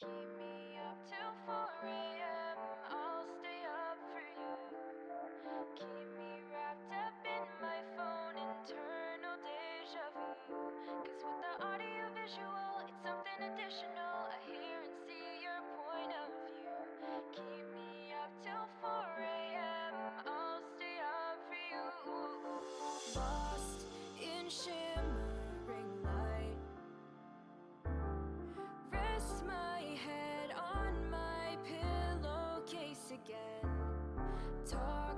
Keep me up till 4 a.m. I'll stay up for you. Keep me wrapped up in my phone, internal deja vu. Cause with the audio visual, it's something additional. I hear and see your point of view. Keep me up till 4 a.m. I'll stay up for you. Lost in shimmering light, rest my head on my pillowcase again. Talk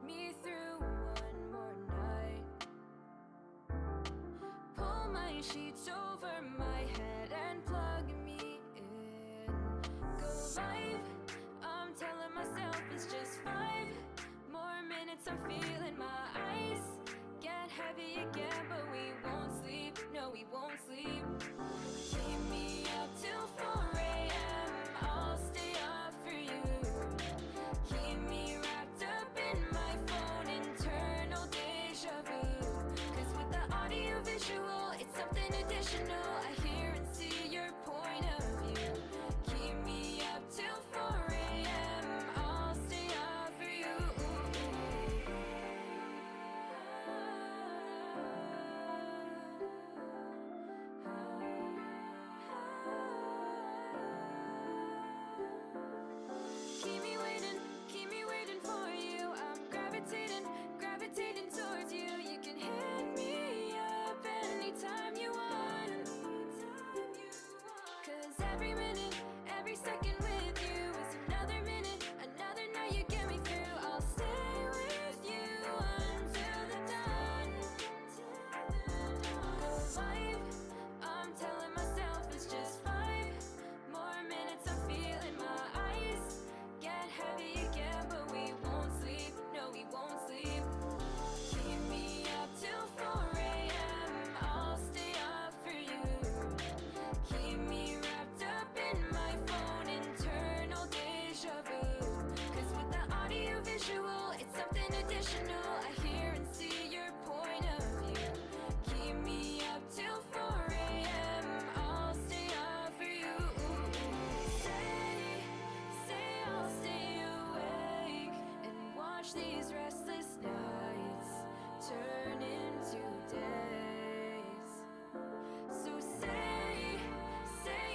me through one more night. Pull my sheets over my head and plug me in. Go live, I'm telling myself it's just 5 more minutes. I'm feeling my eyes get heavy again, but we won't sleep, no we won't sleep. Keep me up till 4 a.m. I'll stay up for you. Keep me wrapped up in my phone, internal deja vu. Cause with the audio visual, it's something additional. I hear and see your point of view. Keep me up till 4 a.m. I'll stay up for you. Keep me waiting for you. I'm gravitating towards you. You can hit me up anytime you want. Cause every minute, every second with you is another minute, another night you get me through. I'll stay with you until the dawn. Go live, I'm telling myself it's just 5 more minutes. I'm feeling my eyes get heavy again, but we won't sleep, no we won't sleep. Keep me up till 4 a.m. I'll stay up for you. Keep me wrapped up in my phone, internal deja vu. Cause with the audio visual, it's something additional. I hear and see your point of view. Keep me up till 4 a.m. I'll stay up for you. Say I'll stay awake and watch these restless nights turn into days. So say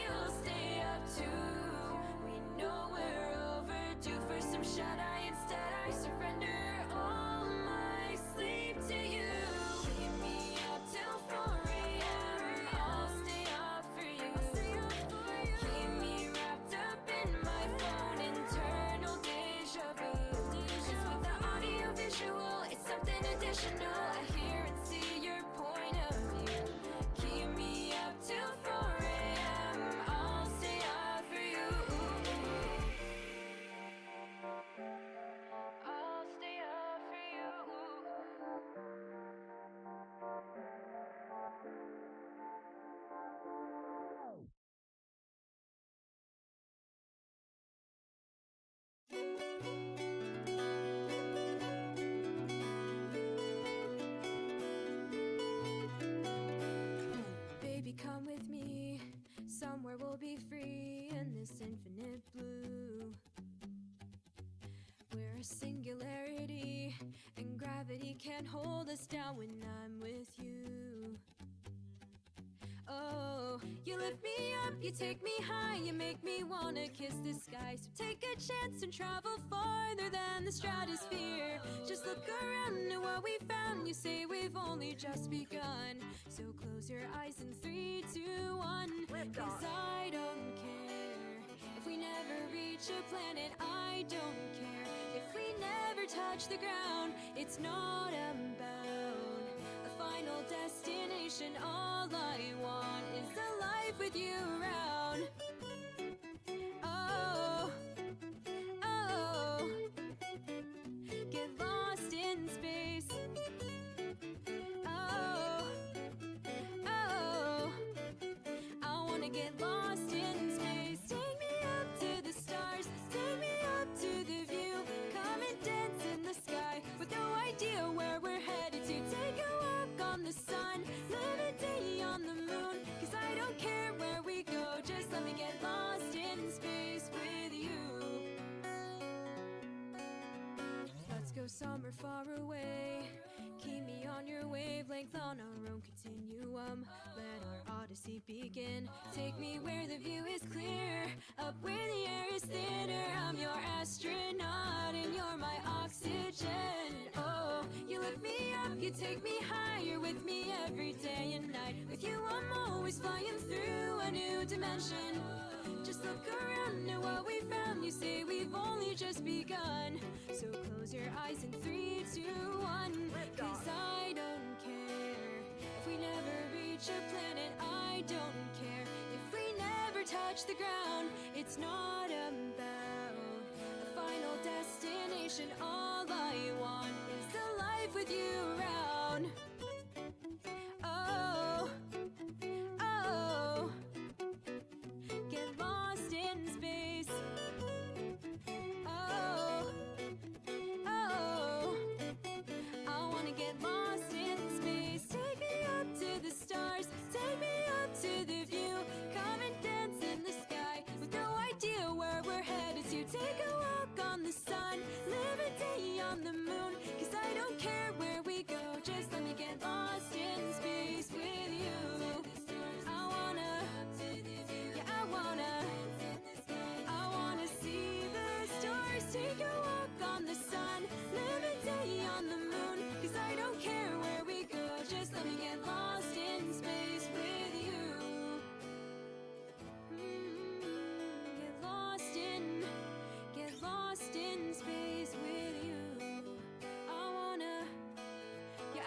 you'll stay up too. We know we're overdue for some shut-eye. Instead I surrender all my sleep to you. Keep me up till 4 a.m. I'll stay up for you. Keep me wrapped up in my phone, internal deja vu. Cause with the audio visual, it's something additional. I hear and see your point of view. Keep me up till 4 a.m. I'll stay up for you. I'll stay up for you. Baby, come with me, somewhere we'll be free in this infinite blue, where a singularity and gravity can't hold us down when I'm with you. Oh, you lift me up, you take me high, you make me wanna kiss the sky. So take a chance and travel farther than the stratosphere. Just look around at what we found. You say we've only just begun. So close your eyes in 3, 2, 1. Cause I don't care if we never reach a planet. I don't care if we never touch the ground. It's not about a final destination. All I want is a life with you around. Oh, oh, get lost in space. Oh, oh, I wanna get lost in space. Take me up to the stars, take me up to the view. Come and dance in the sky with no idea where we're headed to. Take a walk on the sun, live a day on the moon. Cause I don't care where we go, just let me get lost in go somewhere far away. Keep me on your wavelength on our own continuum. Let our odyssey begin. Take me where the view is clear, up where the air is thinner. I'm your astronaut and you're my oxygen. Oh, you lift me up, you take me higher, with me every day and night. With you I'm always flying through a new dimension. Just look around at what we found. You say we've only just begun. So close your eyes in 3, 2, 1. Cause I don't care if we never reach a planet. I don't care if we never touch the ground. It's not about a final destination. All I want is a life with you around. Oh, oh, get lost in space. Oh, oh, I wanna get lost in space. Take me up to the stars, take me up to the view. Come and dance in the sky with no idea where we're headed to. Take a walk on the sun, live a day on the moon. Cause I don't care where we go, just let me get lost in space with you. I wanna, yeah, I wanna see the stars. Take a walk on the sun, live a day on the moon. Cause I don't care where we go, just let me get lost in space with you. Get lost in space with you. I wanna, yeah,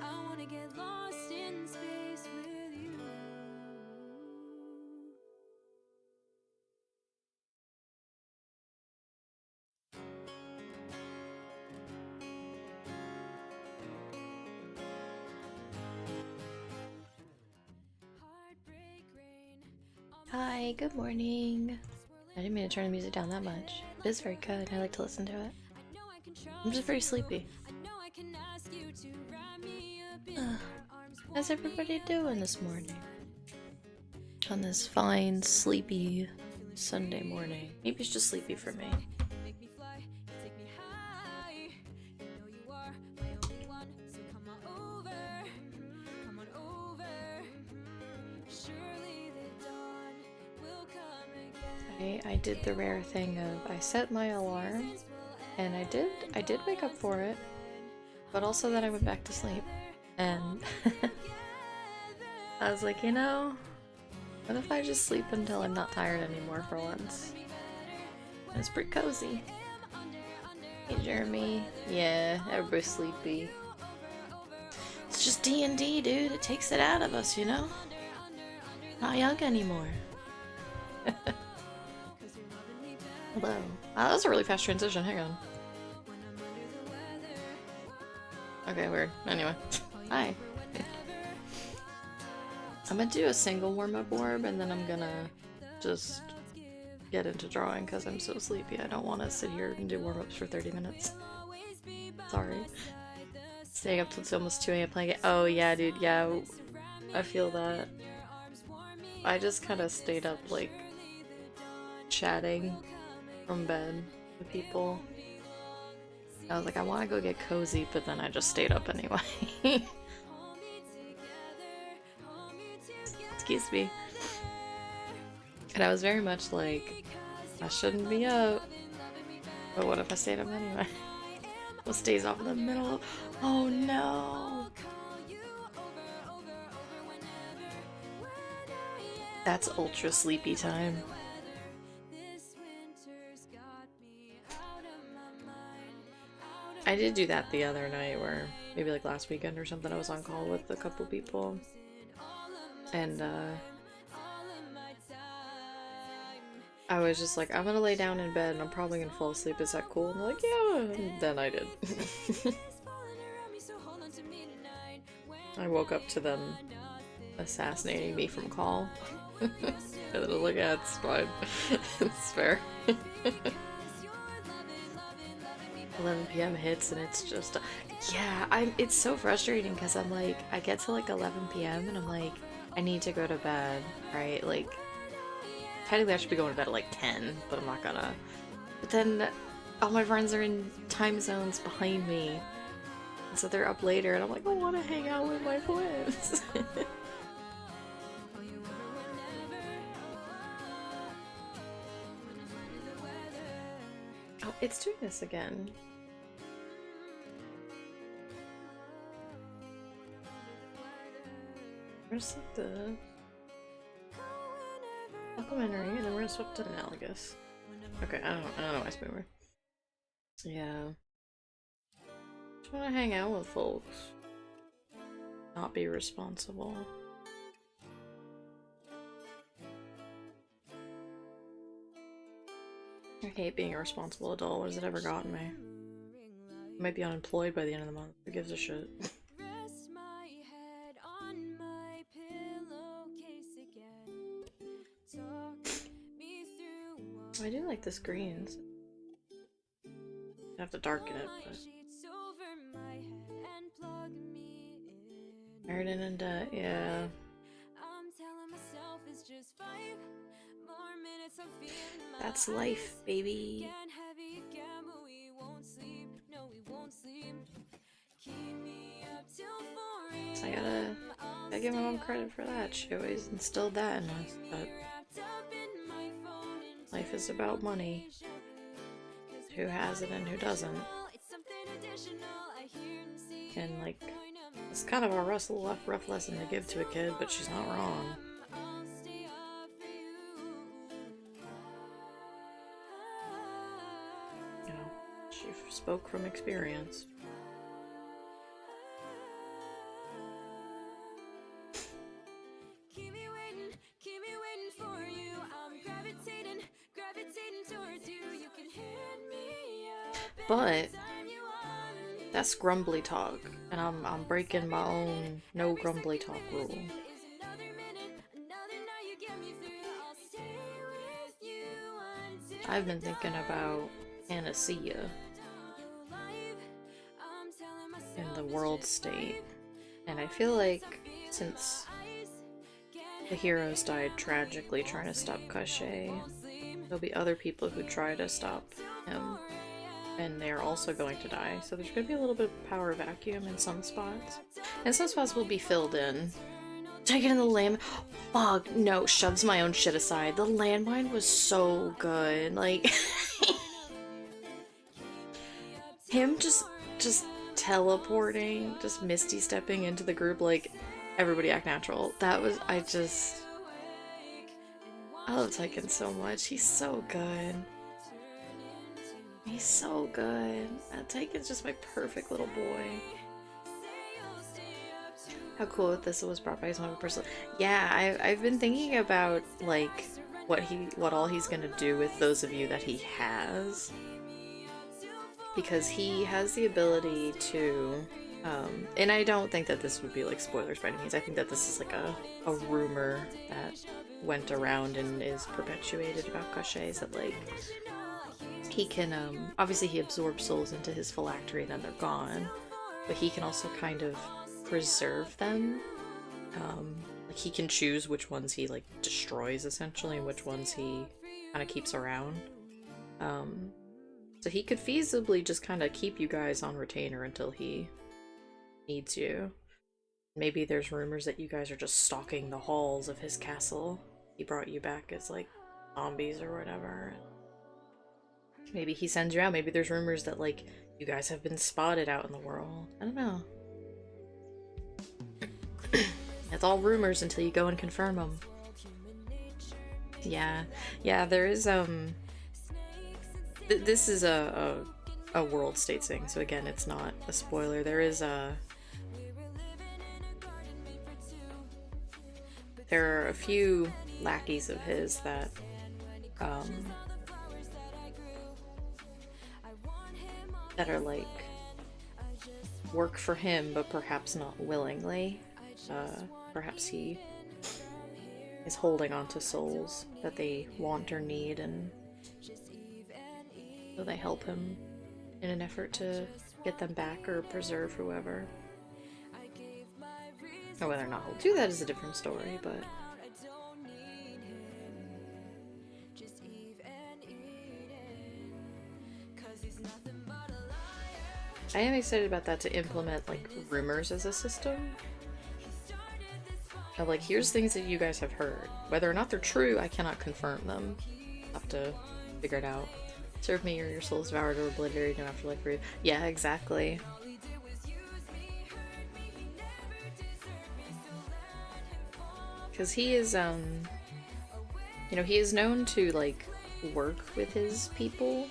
I wanna get lost in space with you. Heartbreak rain on my Hi, good morning. I didn't mean to turn the music down that much. It is very good. I like to listen to it. I'm just very sleepy. How's everybody doing this morning? On this fine, sleepy Sunday morning. Maybe it's just sleepy for me. I did the rare thing of I set my alarm and I did wake up for it, but also then I went back to sleep and I was like, you know, what if I just sleep until I'm not tired anymore for once? And it's pretty cozy. Hey Jeremy. Yeah, everybody's sleepy. It's just D&D, dude. It takes it out of us, you know? Not young anymore. Hello. That was a really fast transition. Hang on. Okay, weird. Anyway. Hi. I'm gonna do a single warm-up orb and then I'm gonna just get into drawing because I'm so sleepy. I don't want to sit here and do warm-ups for 30 minutes. Sorry. Staying up till it's almost 2 a.m. playing it. Oh yeah, dude. Yeah, I feel that. I just kind of stayed up like chatting from bed with people. I was like, I want to go get cozy, but then I just stayed up anyway. Excuse me. And I was very much like, I shouldn't be up, but what if I stayed up anyway? What stays off in the middle of, oh no! That's ultra sleepy time. I did do that the other night where maybe like last weekend or something I was on call with a couple people and I was just like, I'm gonna lay down in bed and I'm probably gonna fall asleep. Is that cool? And they're like, yeah. And then I did. I woke up to them assassinating me from call. And then I was like, yeah, it's fine. It's fair. 11 p.m. hits and it's just yeah, it's so frustrating because I'm like, I get to like 11 p.m. and I'm like, I need to go to bed, right? Like technically I should be going to bed at like 10, but I'm not gonna. But then all my friends are in time zones behind me. So they're up later, and I'm like, I want to hang out with my friends. Oh, it's doing this again. Where's like the documentary, and then we're gonna swap to analogous. Okay, I don't know why it's moving. Yeah. Just wanna hang out with folks. Not be responsible. I hate being a responsible adult. What has it ever gotten me? I might be unemployed by the end of the month. Who gives a shit? I do like this green. I have to darken it, but Meriden and yeah. That's life, baby. So I gotta give my mom credit for that. She always instilled that in us. But life is about money. Who has it and who doesn't. And like, it's kind of a rough lesson to give to a kid, but she's not wrong. You know, she spoke from experience. But that's grumbly talk, and I'm breaking my own no grumbly talk rule. I've been thinking about Panacea in the world state, and I feel like since the heroes died tragically trying to stop Cachet, there'll be other people who try to stop him, and they're also going to die. So there's going to be a little bit of power vacuum in some spots, and some spots will be filled in. Taking in the land. Fuck, no, shoves my own shit aside. The landmine was so good. Like, him just teleporting, just misty stepping into the group, like, everybody act natural. That was, I love Tyken so much. He's so good. He's so good. Tyken's just my perfect little boy. How cool if this was brought by his mother person. Yeah, I've been thinking about like what all he's gonna do with those of you that he has, because he has the ability to, and I don't think that this would be like spoilers by any means. I think that this is like a rumor that went around and is perpetuated about Cachet, that like he can obviously he absorbs souls into his phylactery and then they're gone, but he can also kind of preserve them. Like he can choose which ones he like destroys essentially and which ones he kind of keeps around. So he could feasibly just kind of keep you guys on retainer until he needs you. Maybe there's rumors that you guys are just stalking the halls of his castle. He brought you back as like zombies or whatever. Maybe he sends you out. Maybe there's rumors that like you guys have been spotted out in the world. I don't know. It's all rumors until you go and confirm them. Yeah, there is this is a world state thing, so again, it's not a spoiler. There is there are a few lackeys of his that that are like work for him, but perhaps not willingly. Perhaps he is holding on to souls that they want or need, and so they help him in an effort to get them back or preserve whoever. Or whether or not he'll do that is a different story, but I am excited about that to implement like rumors as a system. Of like, here's things that you guys have heard. Whether or not they're true, I cannot confirm them. I'll have to figure it out. Serve me or your soul is devoured or obliterated no afterlife for you. Yeah, exactly. Because he is, you know, he is known to, like, work with his people.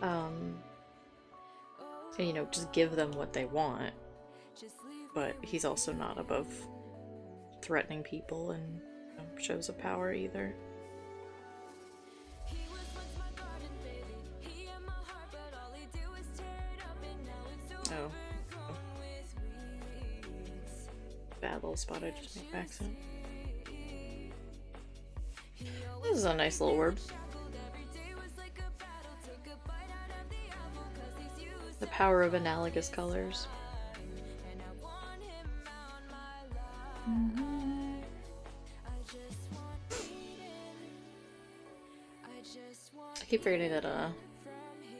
And, you know, just give them what they want. But he's also not above threatening people and, you know, shows of power either. Oh. Bad little spot I just made by accident. This is a nice little word. The power of analogous colors. I keep forgetting that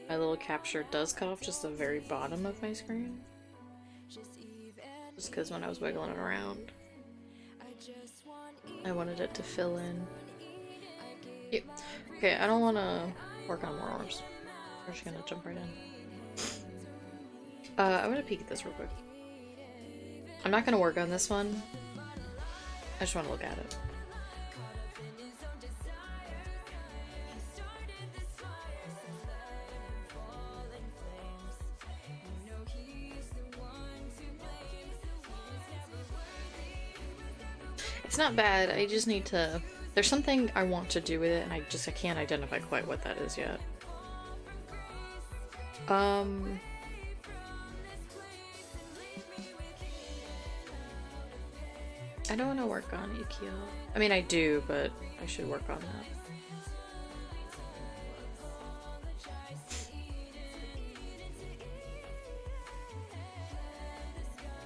my little capture does cut off just the very bottom of my screen. Just because when I was wiggling it around, I wanted it to fill in. Yeah. Okay, I don't want to work on more orbs. We're just gonna jump right in. I'm gonna peek at this real quick. I'm not gonna work on this one. I just want to look at it. It's not bad, I just need to... There's something I want to do with it, and I can't identify quite what that is yet. I don't want to work on Ikeo. I mean, I do, but I should work on that.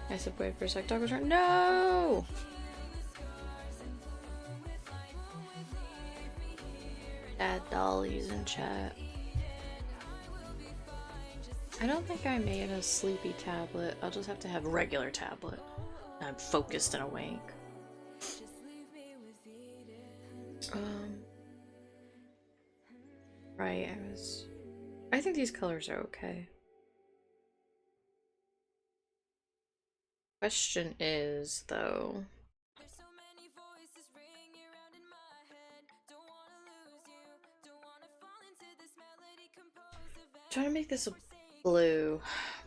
I said wait for a sec, dog was right. No! Bad dollies in chat. I don't think I made a sleepy tablet. I'll just have to have regular tablet. I'm focused and awake. Right, I think these colors are okay. Question is, though... Trying to make this a blue.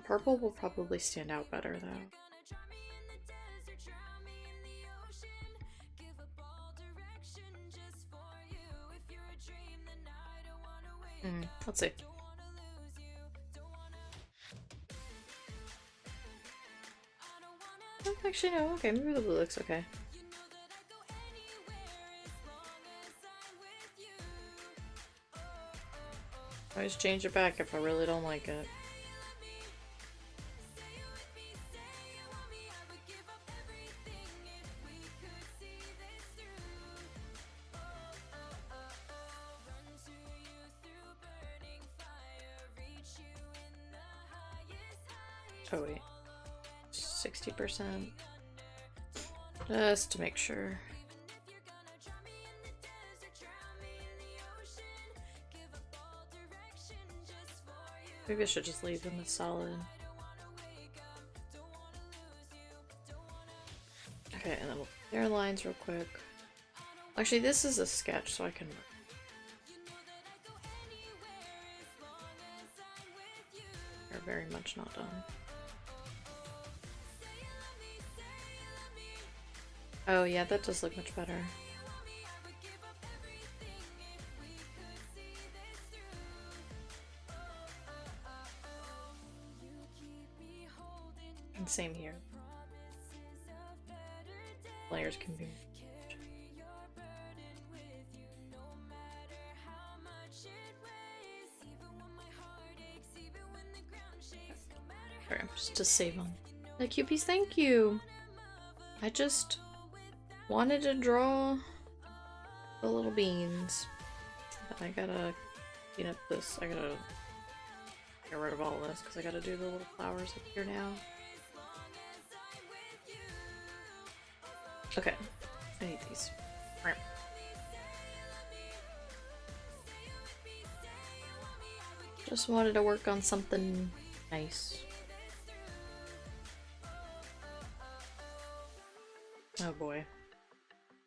Purple will probably stand out better, though. Let's see. Oh, actually, no. Okay, maybe the blue looks okay. I just change it back if I really don't like it. Oh wait, 60%. Just to make sure. Maybe I should just leave them as solid. Okay, and then we'll clear lines real quick. Actually, this is a sketch, so I can... They're very much not done. Oh yeah, that does look much better. And same here. Layers can be... Okay, just to save them. The cupies, thank you! I just wanted to draw the little beans. I gotta clean up this. I gotta Get rid of all of this because I gotta do the little flowers up here now. Okay, I need these. Just wanted to work on something nice. Oh boy.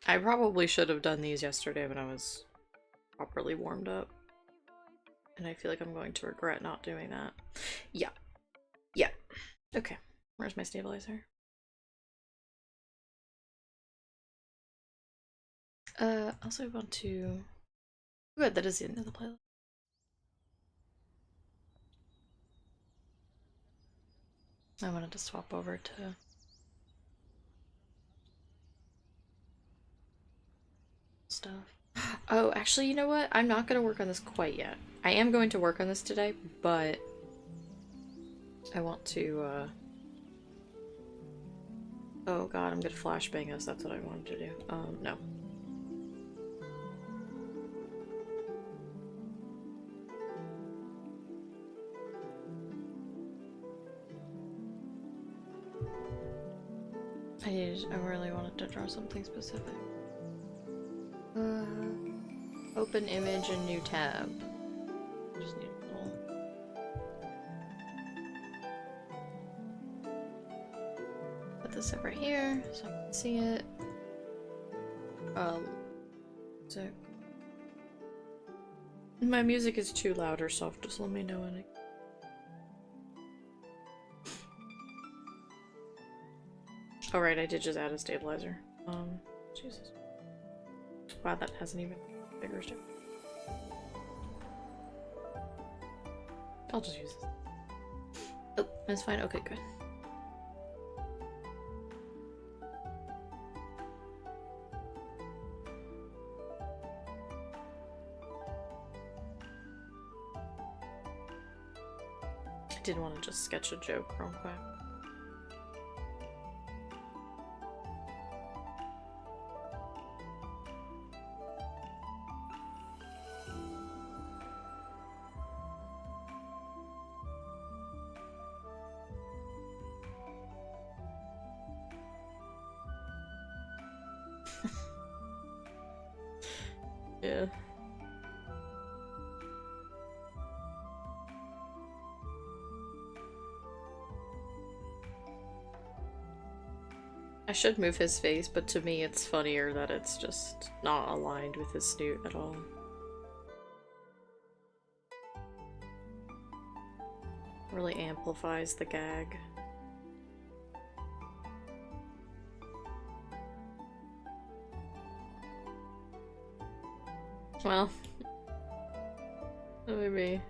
I probably should have done these yesterday when I was properly warmed up. And I feel like I'm going to regret not doing that. Yeah. Yeah. Okay. Where's my stabilizer? Also I want to... Good, that is the end of the playlist. I wanted to swap over to... stuff. Oh, actually, you know what? I'm not going to work on this quite yet. I am going to work on this today, but I want to, oh god, I'm gonna flashbang us. That's what I wanted to do. No. I really wanted to draw something specific. Open image and new tab. Just need a little... Put this up right here so I can see it. So... My music is too loud or soft, just let me know when it... Oh right, I did just add a stabilizer. Jesus. Wow, that hasn't even figures it. I'll just use this. Oh, that's fine. Okay, good. I did want to just sketch a joke real quick. Yeah. I should move his face, but to me it's funnier that it's just not aligned with his snoot at all. Really amplifies the gag. Well, maybe.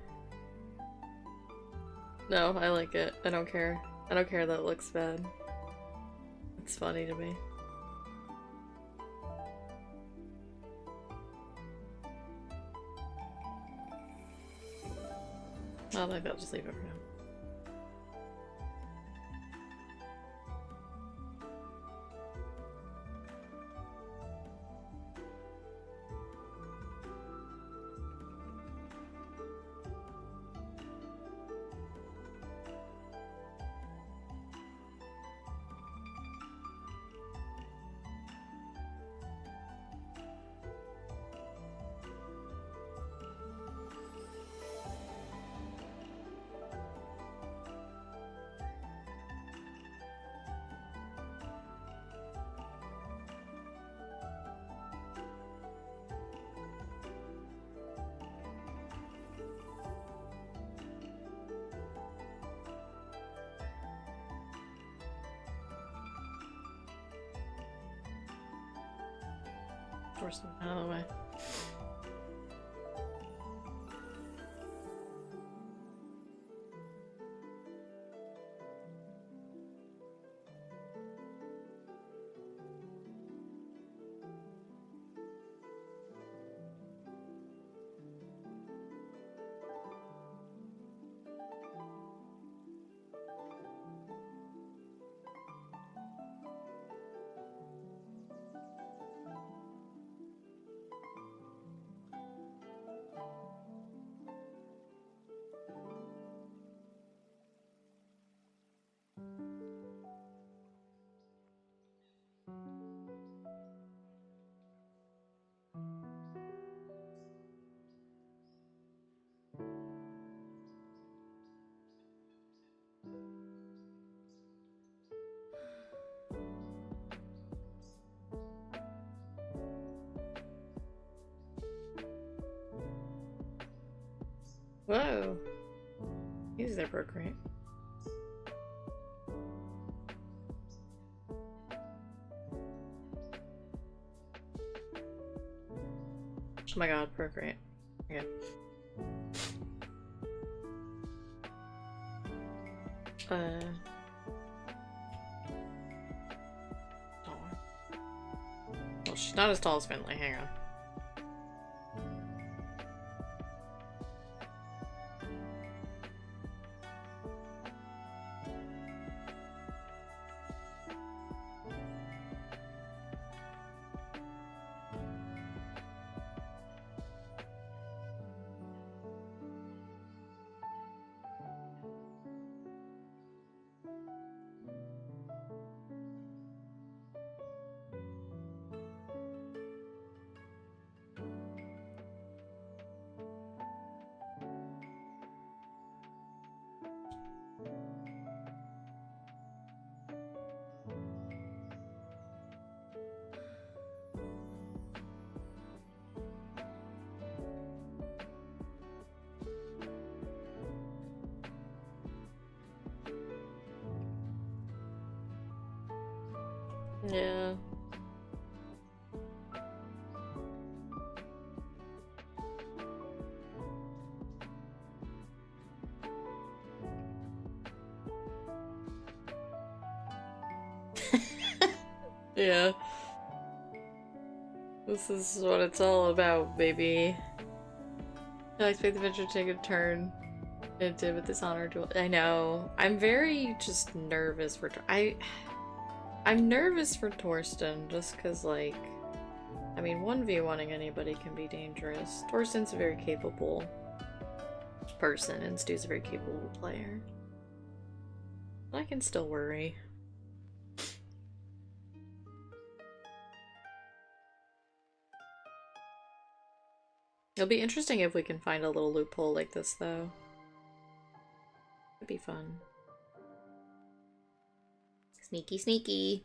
No, I like it. I don't care. I don't care that it looks bad. It's funny to me. Well, maybe I'll just leave it for now. Force them out of the way. Whoa. He's there procreate. Oh my god, procreate. Okay. Taller. Well, she's not as tall as Finley, hang on. Yeah. Yeah. This is what it's all about, baby. I expect the adventure to take a turn. It did with this honor duel. I know. I'm very just nervous for I'm nervous for Torsten just because, like, I mean, 1v1ing anybody can be dangerous. Torsten's a very capable person and Stu's a very capable player. But I can still worry. It'll be interesting if we can find a little loophole like this, though. It'd be fun. Sneaky, sneaky.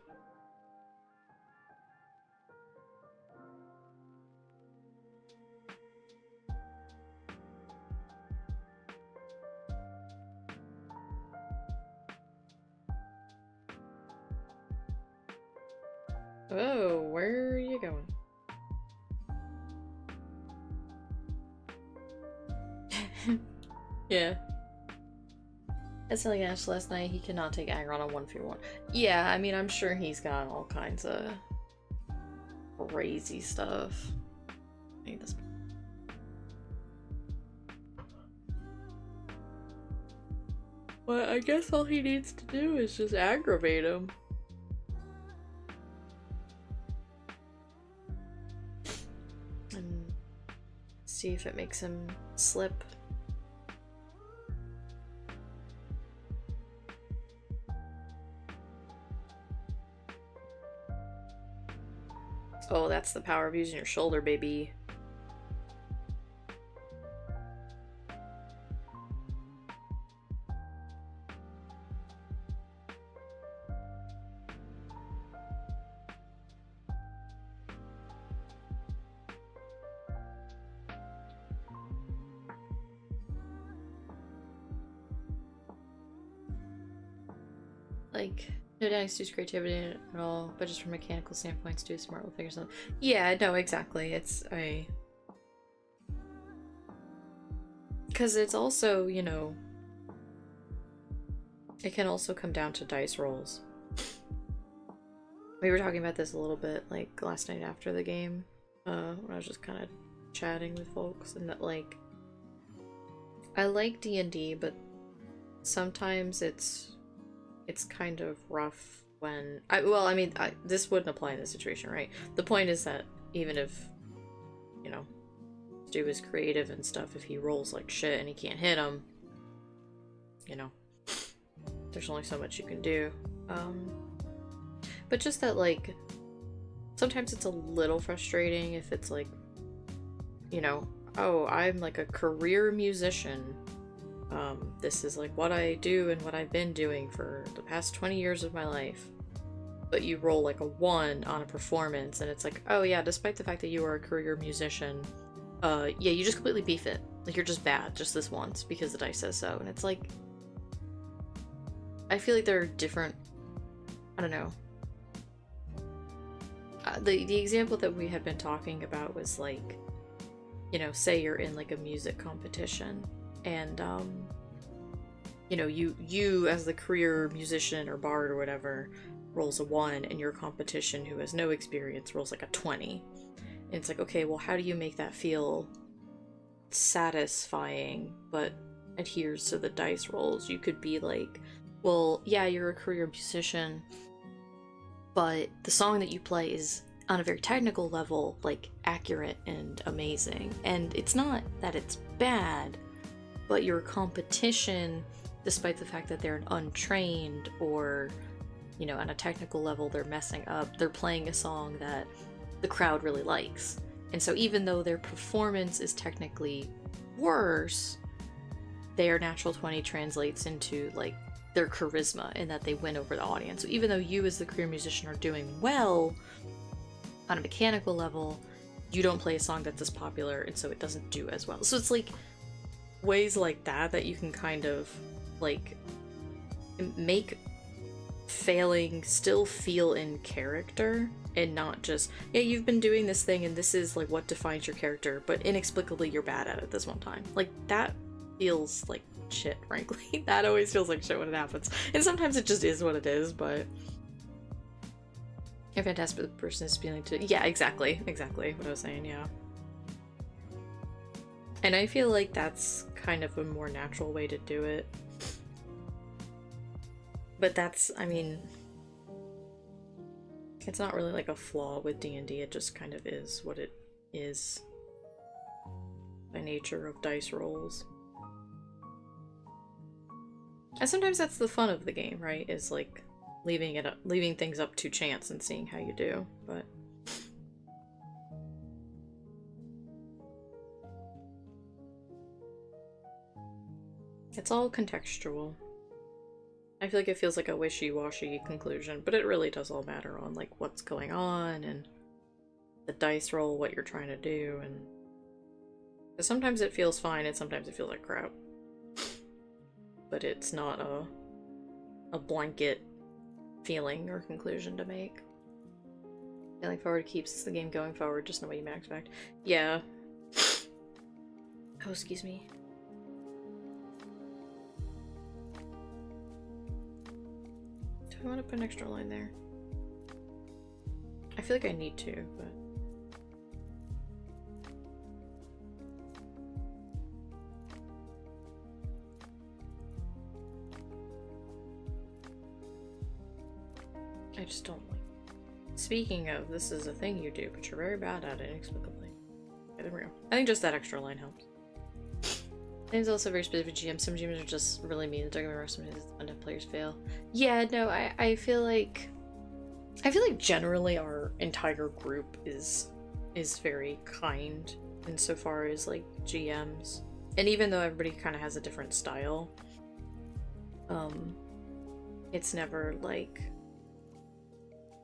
Oh, where are you going? Yeah. As telling Ash last night, he cannot take aggro on a 1v1. Yeah, I mean, I'm sure he's got all kinds of crazy stuff. I need this. Well, I guess all he needs to do is just aggravate him. And see if it makes him slip. Oh, that's the power of using your shoulder, baby. Like, no doubting Stu's creativity at all, but just from a mechanical standpoint, Stu's smart will figure something. Yeah, no, exactly. It's a... Because it's also, you know... It can also come down to dice rolls. We were talking about this a little bit, like, last night after the game. When I was just kind of chatting with folks, and that, like... I like D&D, but sometimes it's kind of rough when this wouldn't apply in this situation, right? The point is that even if, you know, Stu is creative and stuff, if he rolls like shit and he can't hit him, you know, there's only so much you can do. But just that, like, sometimes it's a little frustrating if it's like, you know, oh, I'm like a career musician. This is like what I do and what I've been doing for the past 20 years of my life. But you roll like a 1 on a performance and it's like, oh yeah, despite the fact that you are a career musician, yeah, you just completely beef it. Like, you're just bad, just this once, because the dice says so. And it's like, I feel like there are different, I don't know. The example that we had been talking about was like, you know, say you're in like a music competition, and you know, you as the career musician or bard or whatever rolls a 1, and your competition who has no experience rolls like a 20. And it's like, okay, well, how do you make that feel satisfying but adheres to the dice rolls? You could be like, well, yeah, you're a career musician, but the song that you play is on a very technical level, like, accurate and amazing. And it's not that it's bad, but your competition, despite the fact that they're untrained or, you know, on a technical level they're messing up, they're playing a song that the crowd really likes. And so even though their performance is technically worse, their natural 20 translates into like their charisma and that they win over the audience. So even though you as the career musician are doing well on a mechanical level, you don't play a song that's as popular, and so it doesn't do as well. So it's like ways like that you can kind of like make failing still feel in character, and not just, yeah, you've been doing this thing and this is like what defines your character, but inexplicably you're bad at it this one time. Like, that feels like shit, frankly. That always feels like shit when it happens. And sometimes it just is what it is, but a fantastic person is feeling to, yeah, exactly what I was saying, yeah. And I feel like that's kind of a more natural way to do it. But that's, I mean, it's not really like a flaw with D&D, it just kind of is what it is by nature of dice rolls. And sometimes that's the fun of the game, right? Is like leaving things up to chance and seeing how you do, but it's all contextual. I feel like it feels like a wishy-washy conclusion, but it really does all matter on like what's going on and the dice roll, what you're trying to do, and sometimes it feels fine and sometimes it feels like crap. But it's not a blanket feeling or conclusion to make. Feeling forward keeps the game going forward, just in a way you might expect. Yeah. Oh, excuse me. Do I want to put an extra line there? I feel like I need to, but... I just don't like. Speaking of, this is a thing you do, but you're very bad at it inexplicably. Okay, there we go. I think just that extra line helps. It's also very specific GM. Some GMs are just really mean. Don't get me wrong, sometimes it's fun to have players fail. Yeah, no, I feel like generally our entire group is very kind insofar as like GMs. And even though everybody kind of has a different style, it's never like,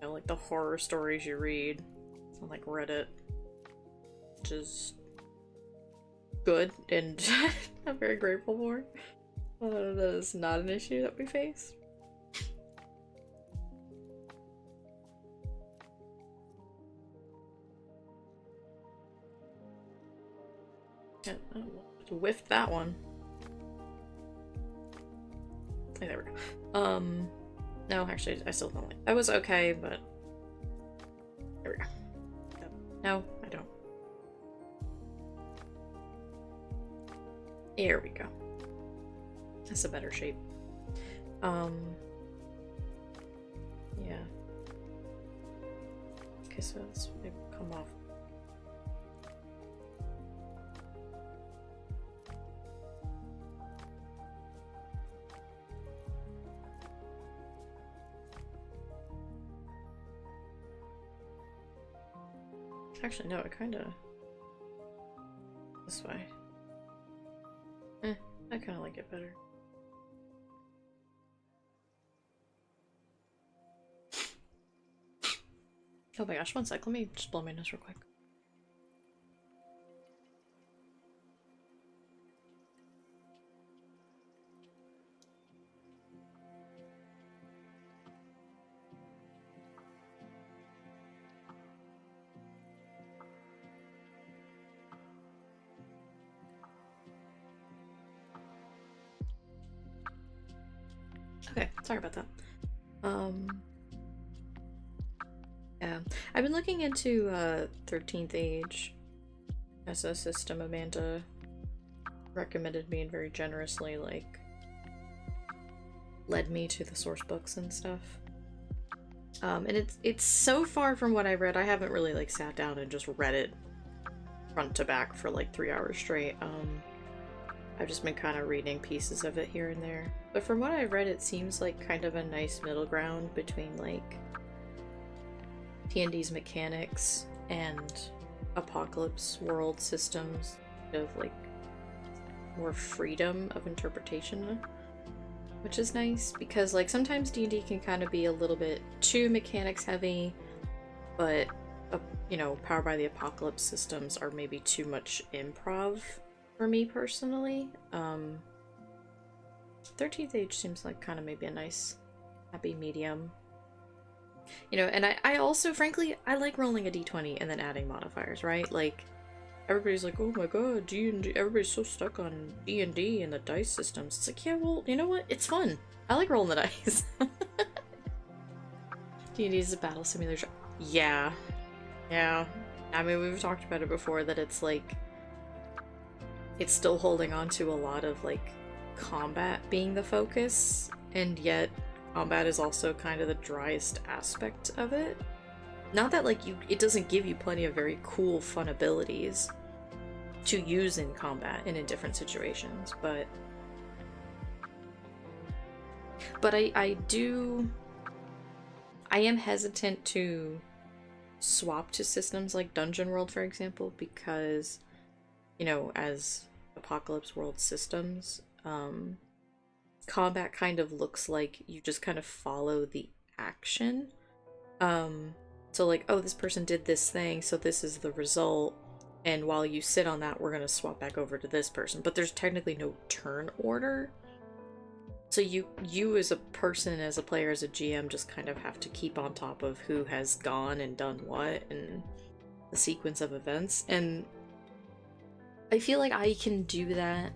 you know, like the horror stories you read on like Reddit, which is good and I'm very grateful for. That is not an issue that we face. Yeah, oh, whiffed that one. Okay, there we go. No, actually, I still don't like. That was okay, but there we go. No, I don't. There we go. That's a better shape. Yeah. Okay, so let's maybe come off. Actually, no, it kinda... this way. I kinda like it better. Oh my gosh, one sec, let me just blow my nose real quick. Sorry about that. Yeah. I've been looking into 13th Age as a system. Amanda recommended me and very generously, like, led me to the source books and stuff. And it's so far from what I read, I haven't really like sat down and just read it front to back for like 3 hours straight. I've just been kind of reading pieces of it here and there. But from what I've read, it seems like kind of a nice middle ground between like T&D's mechanics and Apocalypse World systems of like more freedom of interpretation, which is nice because like sometimes D&D can kind of be a little bit too mechanics heavy, but you know, Powered by the Apocalypse systems are maybe too much improv for me personally. 13th Age seems like kind of maybe a nice happy medium. You know, and I also, frankly, I like rolling a d20 and then adding modifiers, right? Like, everybody's like, oh my god, D&D, everybody's so stuck on D&D and the dice systems. It's like, yeah, well, you know what? It's fun. I like rolling the dice. D&D is a battle simulator. Yeah. Yeah. I mean, we've talked about it before, that it's like, it's still holding on to a lot of, like, combat being the focus, and yet combat is also kind of the driest aspect of it. Not that, like, it doesn't give you plenty of very cool, fun abilities to use in combat and in different situations, but I am hesitant to swap to systems like Dungeon World, for example, because, you know, as Apocalypse World systems, combat kind of looks like you just kind of follow the action. So like, oh, this person did this thing, so this is the result, and while you sit on that, we're gonna swap back over to this person. But there's technically no turn order. So you as a person, as a player, as a GM, just kind of have to keep on top of who has gone and done what, and the sequence of events. And I feel like I can do that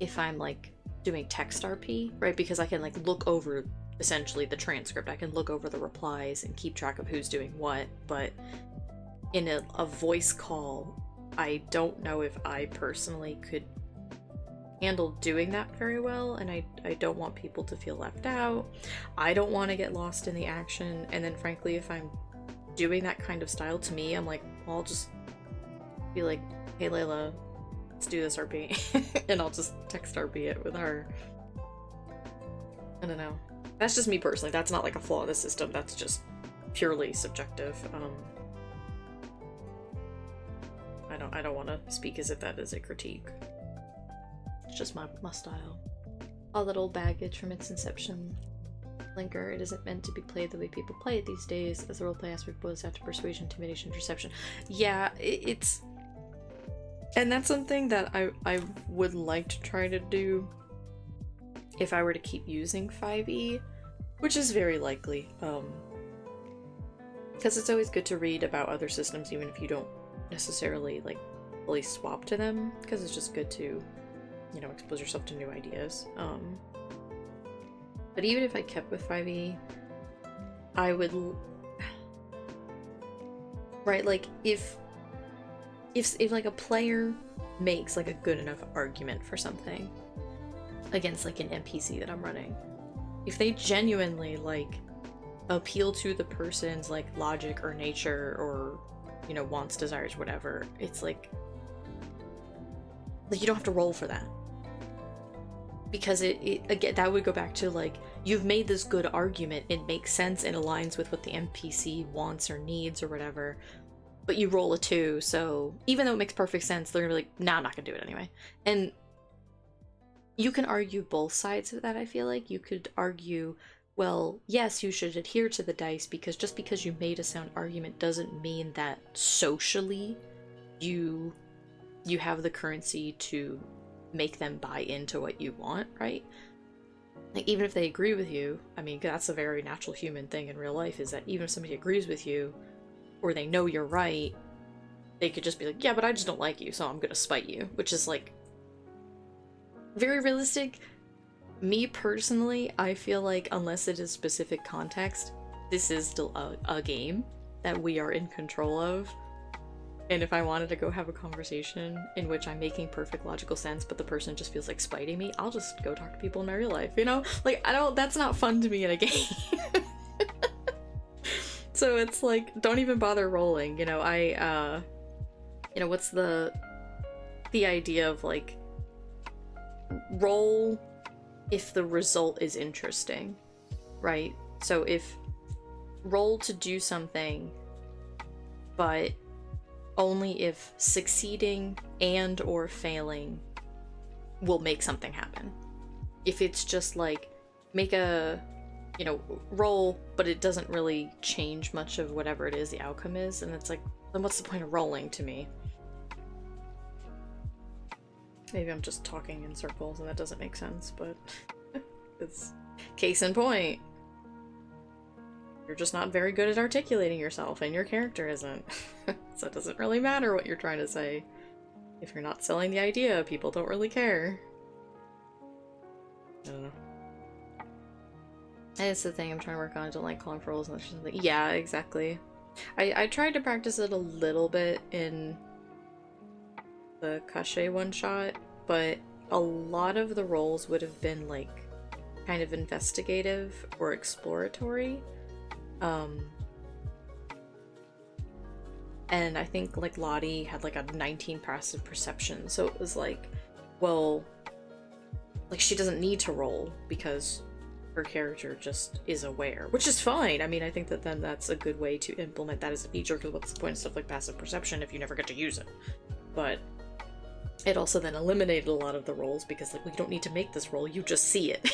if I'm like doing text RP, right? Because I can like look over essentially the transcript. I can look over the replies and keep track of who's doing what. But in a voice call, I don't know if I personally could handle doing that very well, and I don't want people to feel left out. I don't want to get lost in the action, and then frankly, if I'm doing that kind of style, to me, I'm like, well, I'll just be like, hey Layla, let's do this RP, and I'll just text RP it with her. I don't know. That's just me personally. That's not like a flaw in the system. That's just purely subjective. I don't want to speak as if that is a critique. It's just my style. A little baggage from its inception. Linker, it isn't meant to be played the way people play it these days, as the roleplay aspect boils down to persuasion, intimidation, perception. Yeah, it's... And that's something that I would like to try to do if I were to keep using 5e, which is very likely. Because it's always good to read about other systems, even if you don't necessarily, like, fully swap to them, because it's just good to, you know, expose yourself to new ideas. But even if I kept with 5e, I would... Right, like, if like a player makes like a good enough argument for something against like an NPC that I'm running, if they genuinely like appeal to the person's like logic or nature or, you know, wants, desires, whatever, it's like you don't have to roll for that. Because it again, that would go back to like, you've made this good argument, it makes sense, it aligns with what the NPC wants or needs or whatever, but you roll a 2, so even though it makes perfect sense, they're gonna be like, nah, I'm not gonna do it anyway. And you can argue both sides of that, I feel like. You could argue, well, yes, you should adhere to the dice, because just because you made a sound argument doesn't mean that socially you have the currency to make them buy into what you want, right? Like, even if they agree with you, I mean, that's a very natural human thing in real life, is that even if somebody agrees with you, or they know you're right, they could just be like, yeah, but I just don't like you, so I'm gonna spite you, which is like very realistic, me personally, I feel like unless it is specific context, this is still a game that we are in control of. And if I wanted to go have a conversation in which I'm making perfect logical sense, but the person just feels like spiting me, I'll just go talk to people in my real life, you know? Like, that's not fun to me in a game. So it's like, don't even bother rolling, you know? What's the idea of like, roll if the result is interesting, right? So if roll to do something, but only if succeeding and or failing will make something happen. If it's just like, make a, roll, but it doesn't really change much of whatever it is the outcome is, and it's like, then what's the point of rolling to me? Maybe I'm just talking in circles and that doesn't make sense, but it's case in point. You're just not very good at articulating yourself, and your character isn't. So it doesn't really matter what you're trying to say. If you're not selling the idea, people don't really care. I don't know. And it's the thing I'm trying to work on. I don't like calling for rolls and something. Yeah, exactly. I tried to practice it a little bit in the Kashe one-shot, but a lot of the roles would have been like kind of investigative or exploratory. And I think like Lottie had like a 19 passive perception, so it was like, well, like she doesn't need to roll because her character just is aware, which is fine. I mean, I think that then that's a good way to implement that as a feature, because what's the point of stuff like passive perception if you never get to use it? But it also then eliminated a lot of the rolls because like, we don't need to make this roll, you just see it.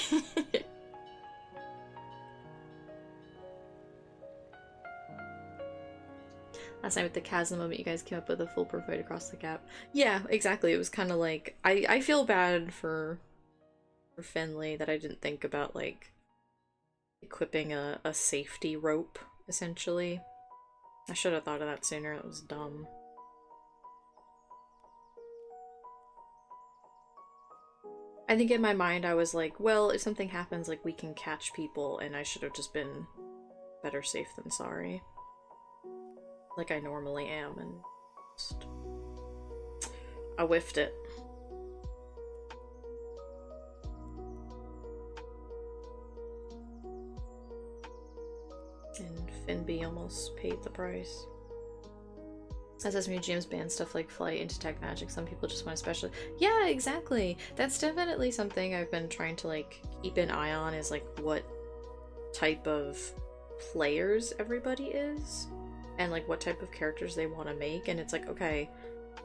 Last night with the chasm moment, you guys came up with a foolproof way to cross the gap. Yeah, exactly. It was kind of like, I feel bad for Finley that I didn't think about like equipping a safety rope, essentially. I should have thought of that sooner. That was dumb. I think in my mind I was like, well, if something happens, like we can catch people, and I should have just been better safe than sorry. Like I normally am, and just... I whiffed it. And Finby almost paid the price. As as museums ban stuff like flight into tech magic, some people just want to special. Yeah, exactly. That's definitely something I've been trying to like keep an eye on, is like what type of players everybody is, and like what type of characters they want to make. And it's like, okay,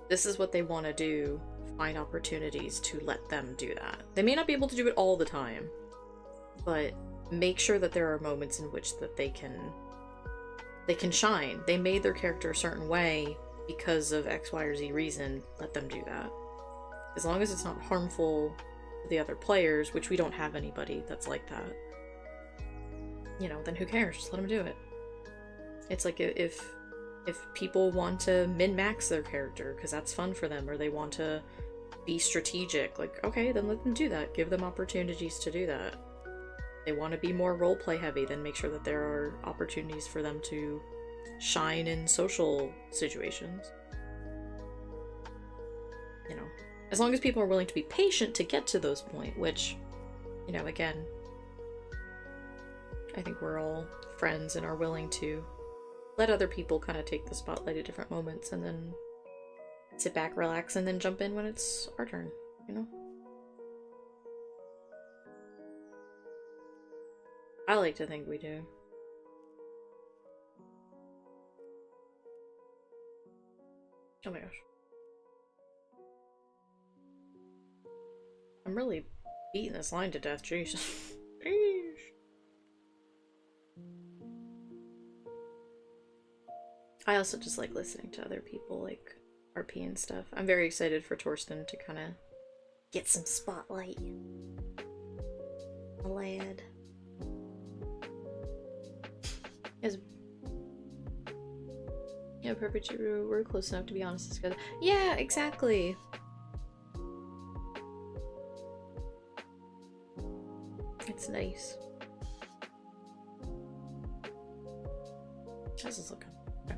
this is what they want to do. Find opportunities to let them do that. They may not be able to do it all the time, but make sure that there are moments in which that they can shine. They made their character a certain way because of X, Y, or Z reason. Let them do that. As long as it's not harmful to the other players, which we don't have anybody that's like that, you know, then who cares? Just let them do it. It's like if people want to min-max their character because that's fun for them, or they want to be strategic, like, okay, then let them do that. Give them opportunities to do that. They want to be more roleplay heavy, then make sure that there are opportunities for them to shine in social situations. You know, as long as people are willing to be patient to get to those points, which, you know, again, I think we're all friends and are willing to let other people kind of take the spotlight at different moments and then sit back, relax, and then jump in when it's our turn, you know? I like to think we do. Oh my gosh. I'm really beating this line to death, jeez. Jeez. I also just like listening to other people, like RP and stuff. I'm very excited for Torsten to kind of get some spotlight. A lad. As yeah, perpetuity, we're close enough to be honest together. Yeah, exactly. It's nice. How's this looking? Okay.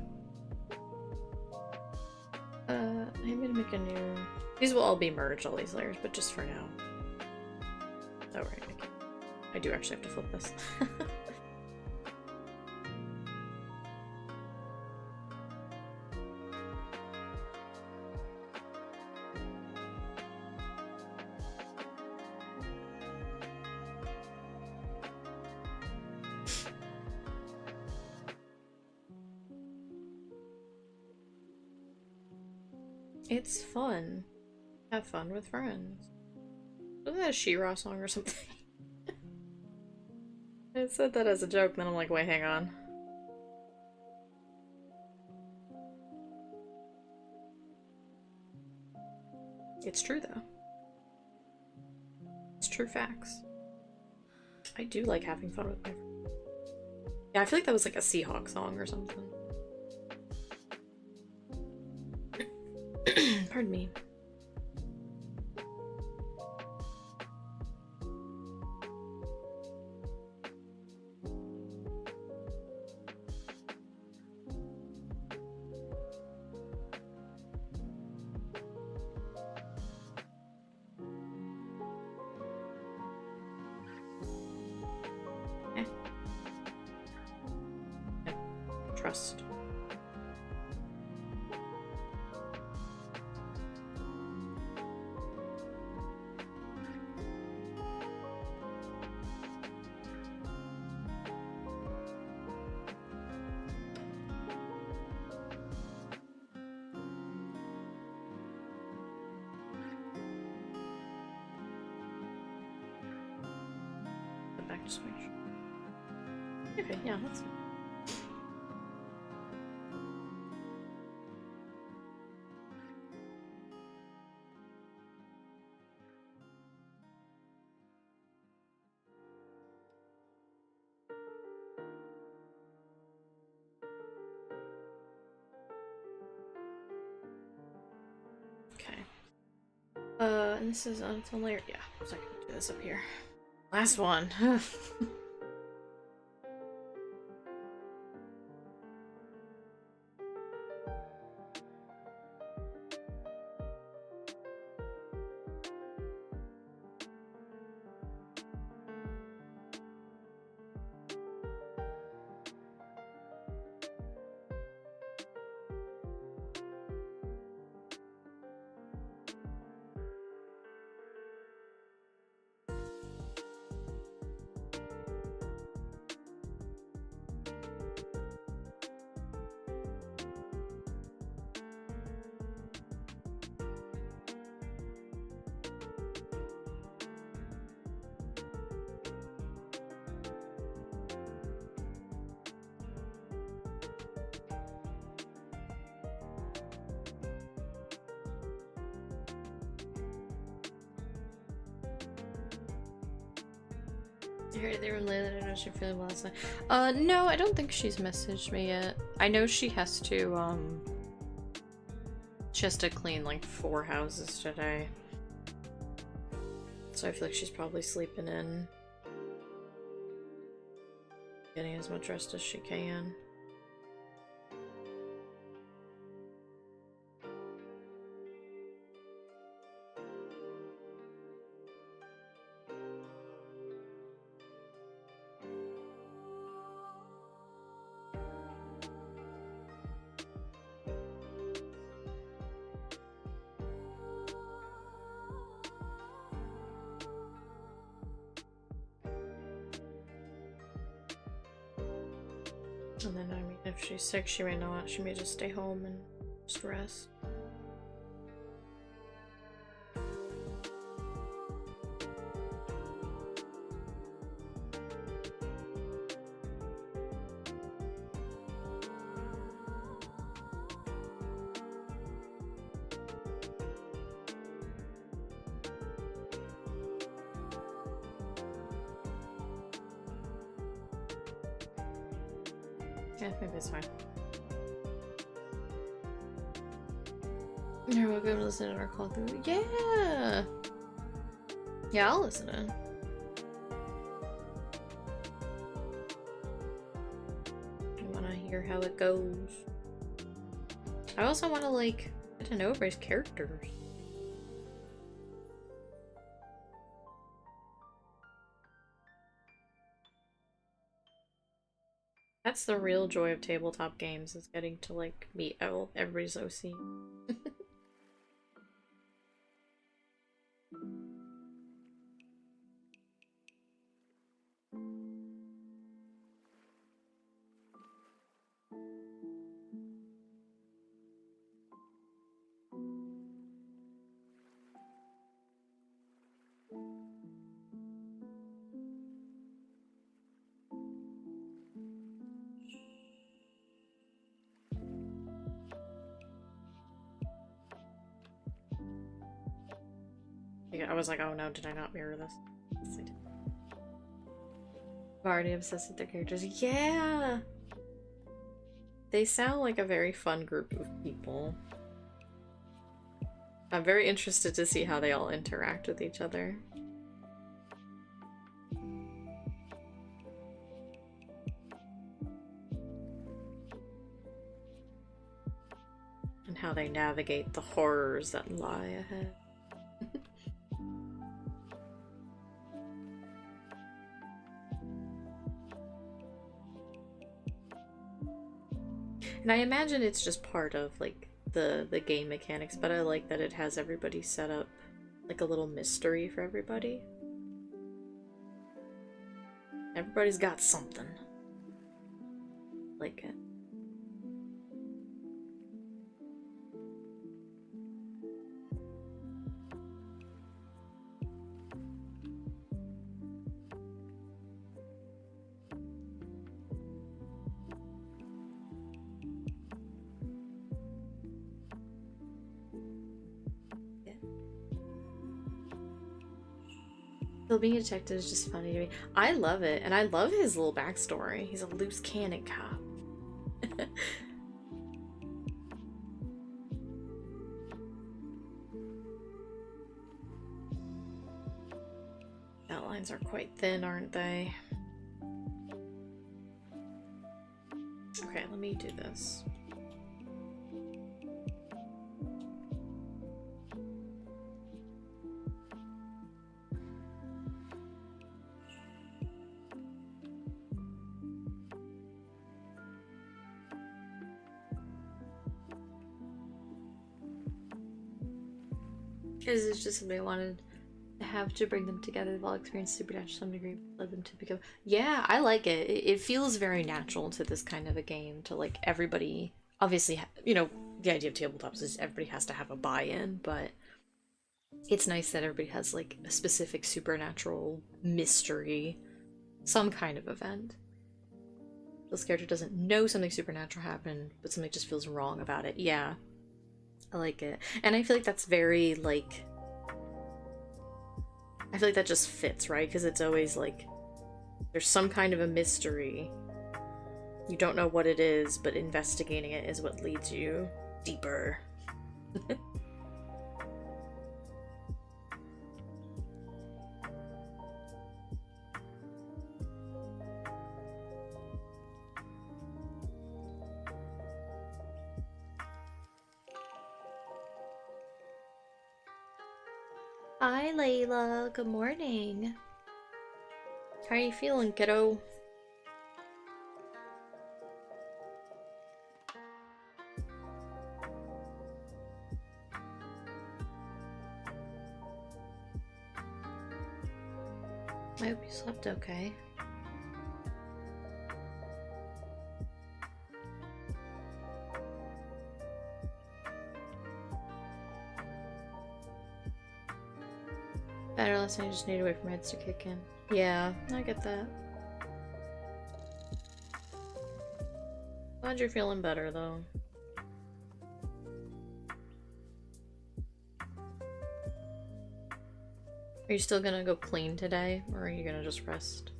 I'm gonna make a new... These will all be merged, all these layers, but just for now. Oh, right. I do actually have to flip this. It's fun. Have fun with friends. Wasn't that a She-Ra song or something? I said that as a joke, then I'm like, wait, hang on. It's true, though. It's true facts. I do like having fun with my friends. Yeah, I feel like that was like a Seahawk song or something. Pardon me. Trust. Go back to switch. Okay, yeah, that's fine. And this is on its own layer. Yeah, so I can do this up here. Last one. I heard they were Layla. I don't know if she feeling well last night. No, I don't think she's messaged me yet. I know she has to clean like 4 houses today. So I feel like she's probably sleeping in. Getting as much rest as she can. And then, I mean, if she's sick, she may not. She may just stay home and just rest. Yeah, I think that's fine. You're welcome to listen to our call through. Yeah! Yeah, I'll listen in. hear how it goes. I also want to, like, get to know everybody's characters. That's the real joy of tabletop games, is getting to, like, meet everybody's OC. I was like, oh no, did I not mirror this? Yes, I did. I'm already obsessed with their characters. Yeah! They sound like a very fun group of people. I'm very interested to see how they all interact with each other. And how they navigate the horrors that lie ahead. And I imagine it's just part of, like, the game mechanics, but I like that it has everybody set up like a little mystery for everybody. Everybody's got something. Like it. Still being a detective is just funny to me. I love it, and I love his little backstory. He's a loose cannon cop. Outlines are quite thin, aren't they? Okay, let me do this. Because it's just something I wanted to have to bring them together. They've all experienced supernatural to some degree, led them to become. Yeah, I like it. It feels very natural to this kind of a game to, like, everybody. Obviously, you know, the idea of tabletops is everybody has to have a buy-in, but it's nice that everybody has, like, a specific supernatural mystery, some kind of event. This character doesn't know something supernatural happened, but something just feels wrong about it. Yeah. I like it. And I feel like that's very, like... I feel like that just fits, right? Because it's always, like, there's some kind of a mystery. You don't know what it is, but investigating it is what leads you deeper. Hi, Layla. Good morning. How are you feeling, kiddo? I hope you slept okay. Better last night, I just need to wait for my meds to kick in. Yeah, I get that. Glad you're feeling better, though. Are you still gonna go clean today, or are you gonna just rest?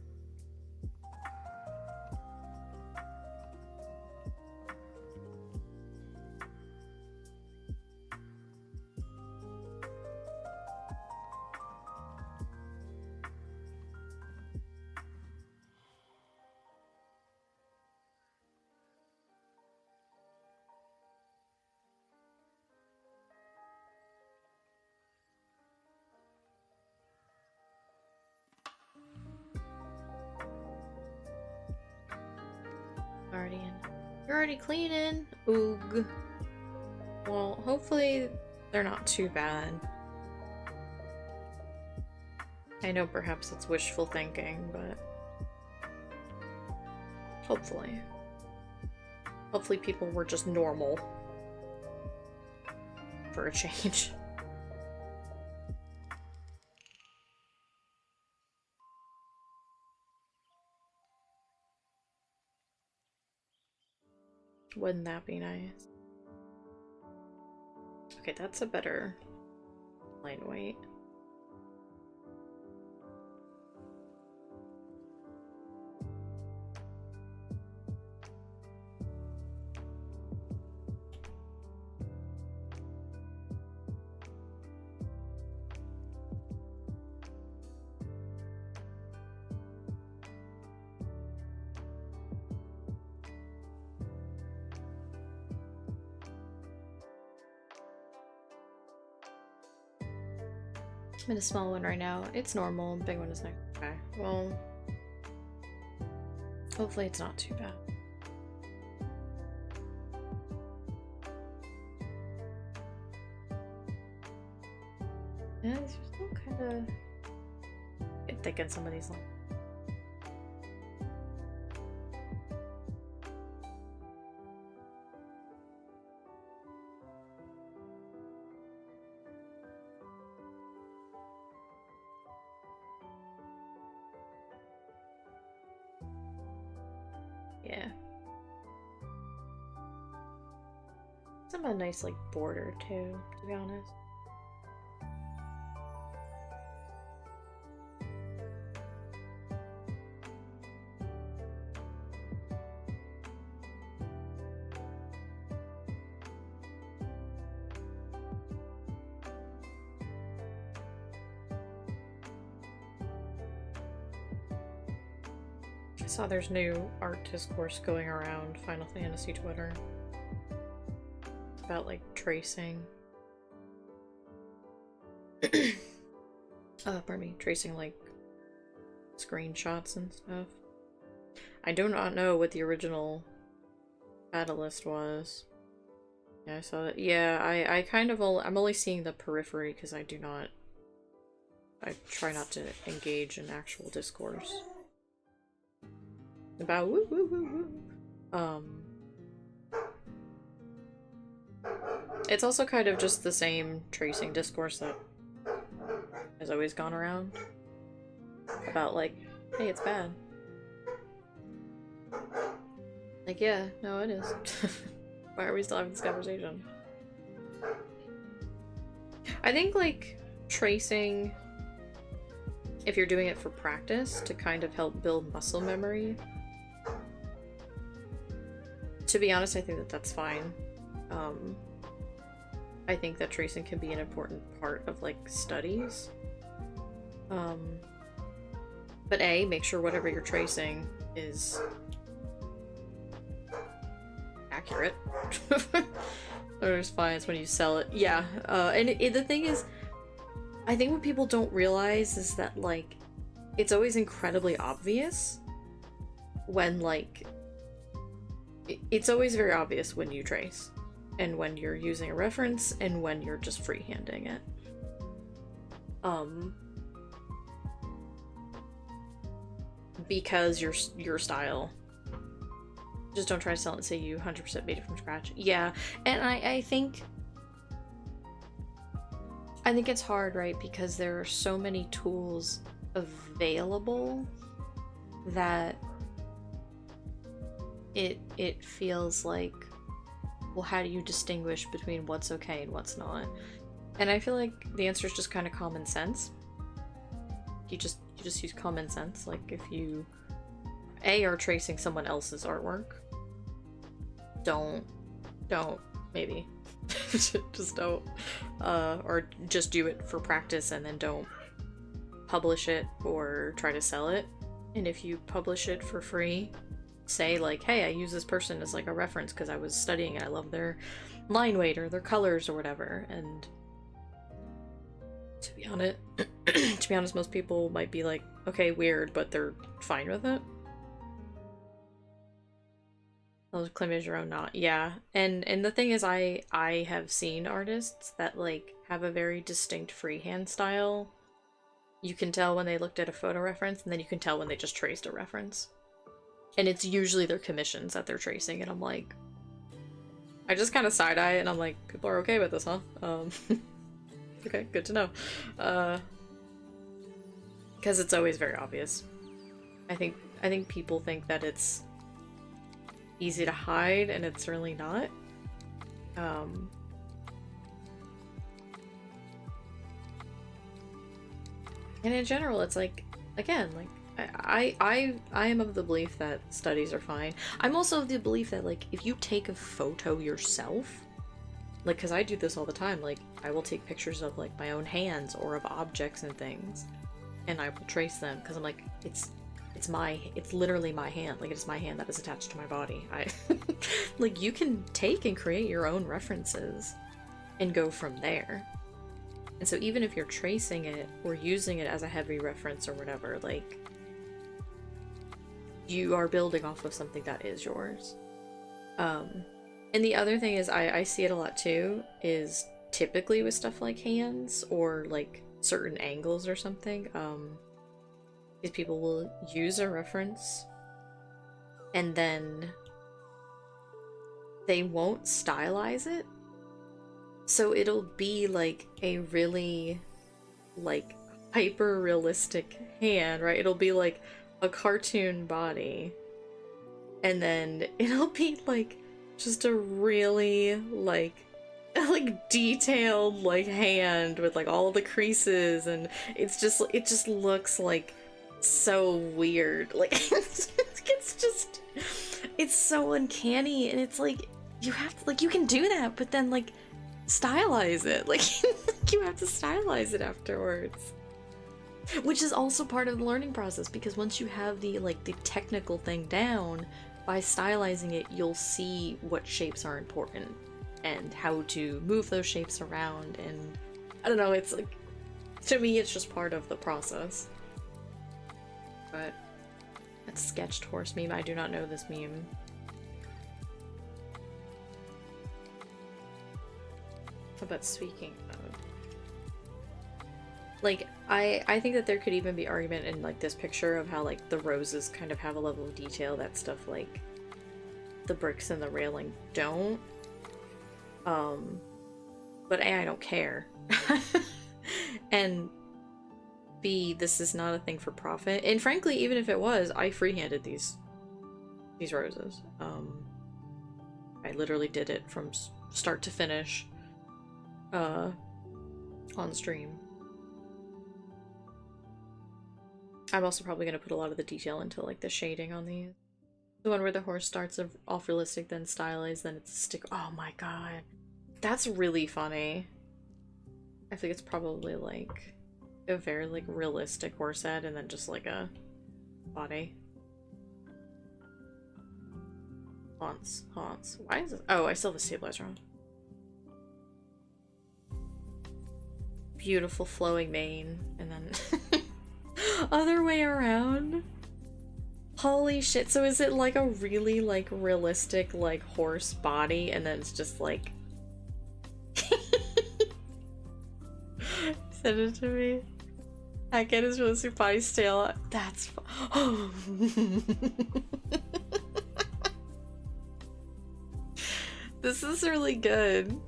You're already cleaning? Oog. Well, hopefully they're not too bad. I know perhaps it's wishful thinking, but hopefully. Hopefully people were just normal. For a change. Wouldn't that be nice? Okay, that's a better line weight. I'm in a small one right now. It's normal. Big one is next. Okay. Well, hopefully it's not too bad. Yeah, these are still kind of get thick in some of these lines. Yeah. Some a nice like border too, to be honest. I saw there's new art discourse going around Final Fantasy Twitter about like tracing. Pardon me, tracing like screenshots and stuff. I do not know what the original catalyst was. Yeah, I saw that. Yeah, I kind of I'm only seeing the periphery because I try not to engage in actual discourse. About woo woo woo woo. It's also kind of just the same tracing discourse that has always gone around. About like, hey, it's bad. Like, yeah, no, it is. Why are we still having this conversation? I think, like, tracing, if you're doing it for practice, to kind of help build muscle memory. To be honest, I think that that's fine. I think that tracing can be an important part of, like, studies. But A, make sure whatever you're tracing is accurate. There's fines when you sell it. Yeah, and the thing is, I think what people don't realize is that, like, it's always incredibly obvious when, like, it's always very obvious when you trace, and when you're using a reference, and when you're just freehanding it. Because your style. Just don't try to sell it and say you 100% made it from scratch. Yeah, and I think it's hard, right? Because there are so many tools available that it feels like, well, how do you distinguish between what's okay and what's not? And I feel like the answer is just kind of common sense. You just use common sense. Like, if you are tracing someone else's artwork, don't maybe just don't, or just do it for practice and then don't publish it or try to sell it. And if you publish it for free, say like, hey, I use this person as like a reference because I was studying and I love their line weight or their colors or whatever. And to be honest, most people might be like, okay, weird, but they're fine with it. Oh, claim as your own knot. Yeah. And the thing is I have seen artists that like have a very distinct freehand style. You can tell when they looked at a photo reference, and then you can tell when they just traced a reference. And it's usually their commissions that they're tracing, and I'm like, I just kind of side eye it, and I'm like, people are okay with this, huh? Okay, good to know. Because it's always very obvious. I think people think that it's easy to hide, and it's really not. Um, and in general, it's like, again, like I am of the belief that studies are fine. I'm also of the belief that like if you take a photo yourself, like because I do this all the time, like I will take pictures of like my own hands or of objects and things, and I will trace them because I'm like it's literally my hand, like it's my hand that is attached to my body. I like you can take and create your own references and go from there. And so even if you're tracing it or using it as a heavy reference or whatever, like you are building off of something that is yours. And the other thing is I see it a lot too, is typically with stuff like hands or like certain angles or something, is people will use a reference and then they won't stylize it. So it'll be like a really like hyper realistic hand, right? It'll be like a cartoon body. And then it'll be like just a really like detailed like hand with like all the creases, and it just looks like so weird. Like it's so uncanny, and it's like you have to like you can do that, but then like stylize it. Like you have to stylize it afterwards. Which is also part of the learning process, because once you have the like the technical thing down, by stylizing it, you'll see what shapes are important and how to move those shapes around, and I don't know, it's like, to me it's just part of the process. But that sketched horse meme, I do not know this meme. But speaking of, like, I think that there could even be argument in like this picture of how like the roses kind of have a level of detail that stuff like the bricks and the railing don't. But A, I don't care. And B, this is not a thing for profit. And frankly, even if it was, I freehanded these roses. I literally did it from start to finish on stream. I'm also probably gonna put a lot of the detail into like the shading on these. The one where the horse starts off realistic, then stylized, then it's a stick. Oh my god. That's really funny. I think it's probably like a very like realistic horse head and then just like a body. Haunts. Why is it? Oh, I still have the stabilizer on. Beautiful flowing mane, and then other way around. Holy shit. So is it like a really like realistic like horse body, and then it's just like send it to me. Hackett is realistic body style. That's This is really good.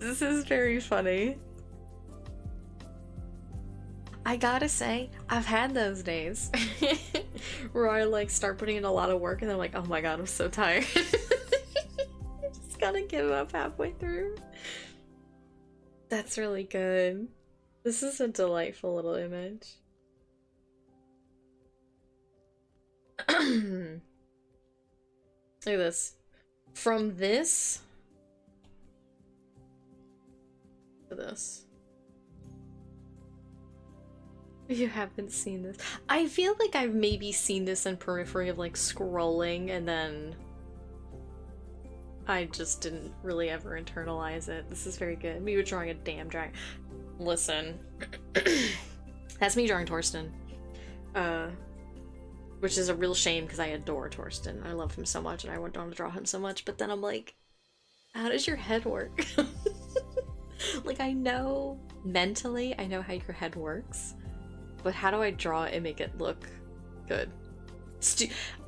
This is very funny. I gotta say, I've had those days where I like start putting in a lot of work and I'm like, oh my god, I'm so tired. Just gotta give up halfway through. That's really good. This is a delightful little image. Look at this. From this to this. You haven't seen this. I feel like I've maybe seen this in periphery of like scrolling, and then I just didn't really ever internalize it. This is very good. Me drawing a damn dragon. Listen. That's me drawing Torsten. which is a real shame because I adore Torsten. I love him so much and I want to draw him so much, but then I'm like, how does your head work? Like, I know mentally, I know how your head works, but how do I draw it and make it look good?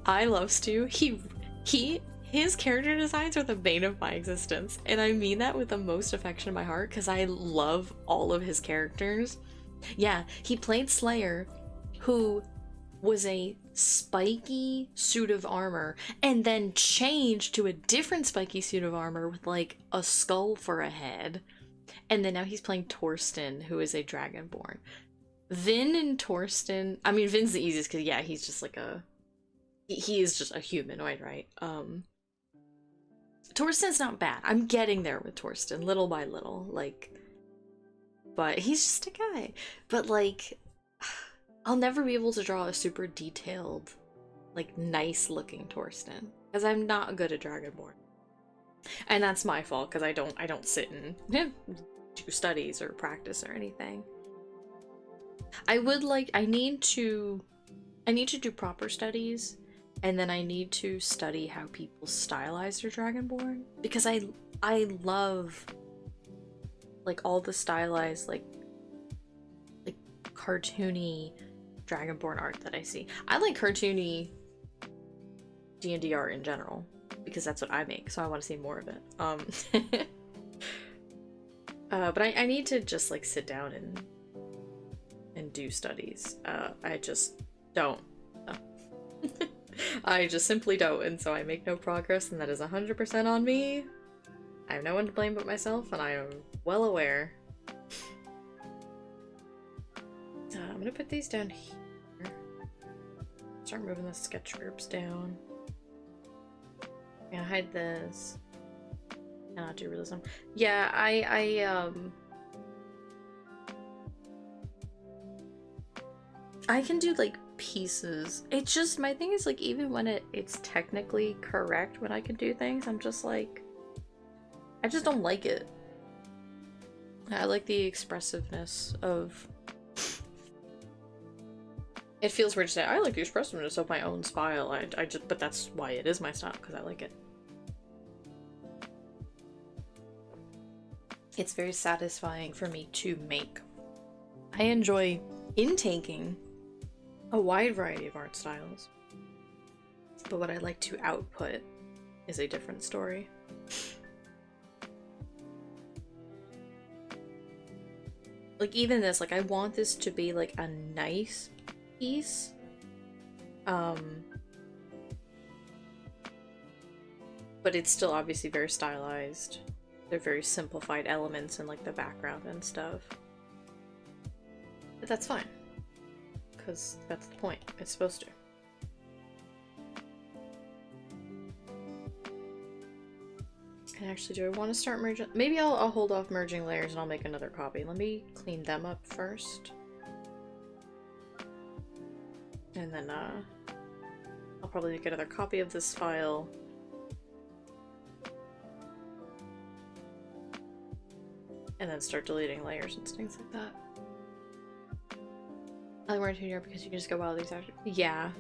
I love Stu. His character designs are the bane of my existence, and I mean that with the most affection in my heart because I love all of his characters. Yeah, he played Slayer, who was a spiky suit of armor and then changed to a different spiky suit of armor with like a skull for a head. And then now he's playing Torsten, who is a dragonborn. Vin and Torsten, I mean, Vin's the easiest because, yeah, he's just like he is just a humanoid, right? Torsten's not bad. I'm getting there with Torsten, little by little, like, but he's just a guy. But, like, I'll never be able to draw a super detailed, like, nice-looking Torsten, because I'm not good at Dragonborn. And that's my fault, because I don't sit and do studies or practice or anything. I need to do proper studies, and then I need to study how people stylize their Dragonborn, because I love, like, all the stylized, like cartoony Dragonborn art that I see. I like cartoony D&D art in general, because that's what I make, so I want to see more of it. But I need to just, like, sit down and do studies. I just don't. I just simply don't, and so I make no progress, and that is 100% on me. I have no one to blame but myself, and I am well aware. I'm gonna put these down here. Start moving the sketch groups down. I'm gonna hide this. Cannot do realism. Yeah, I can do, like, pieces. It's just, my thing is, like, even when it's technically correct when I can do things, I'm just like, I just don't like it. I like the expressiveness of... It feels weird to say, I like the expressiveness of my own style. I just, but that's why it is my style, because I like it. It's very satisfying for me to make. I enjoy intaking a wide variety of art styles, but what I like to output is a different story. Like, even this, like, I want this to be, like, a nice piece. But it's still obviously very stylized. They're very simplified elements in, like, the background and stuff. But that's fine. Because that's the point. It's supposed to. And actually, do I want to start merging? Maybe I'll hold off merging layers and I'll make another copy. Let me clean them up first. And then, I'll probably make another copy of this file. And then start deleting layers and things like that. I like wearing 2D because you can just go wild these after. Yeah.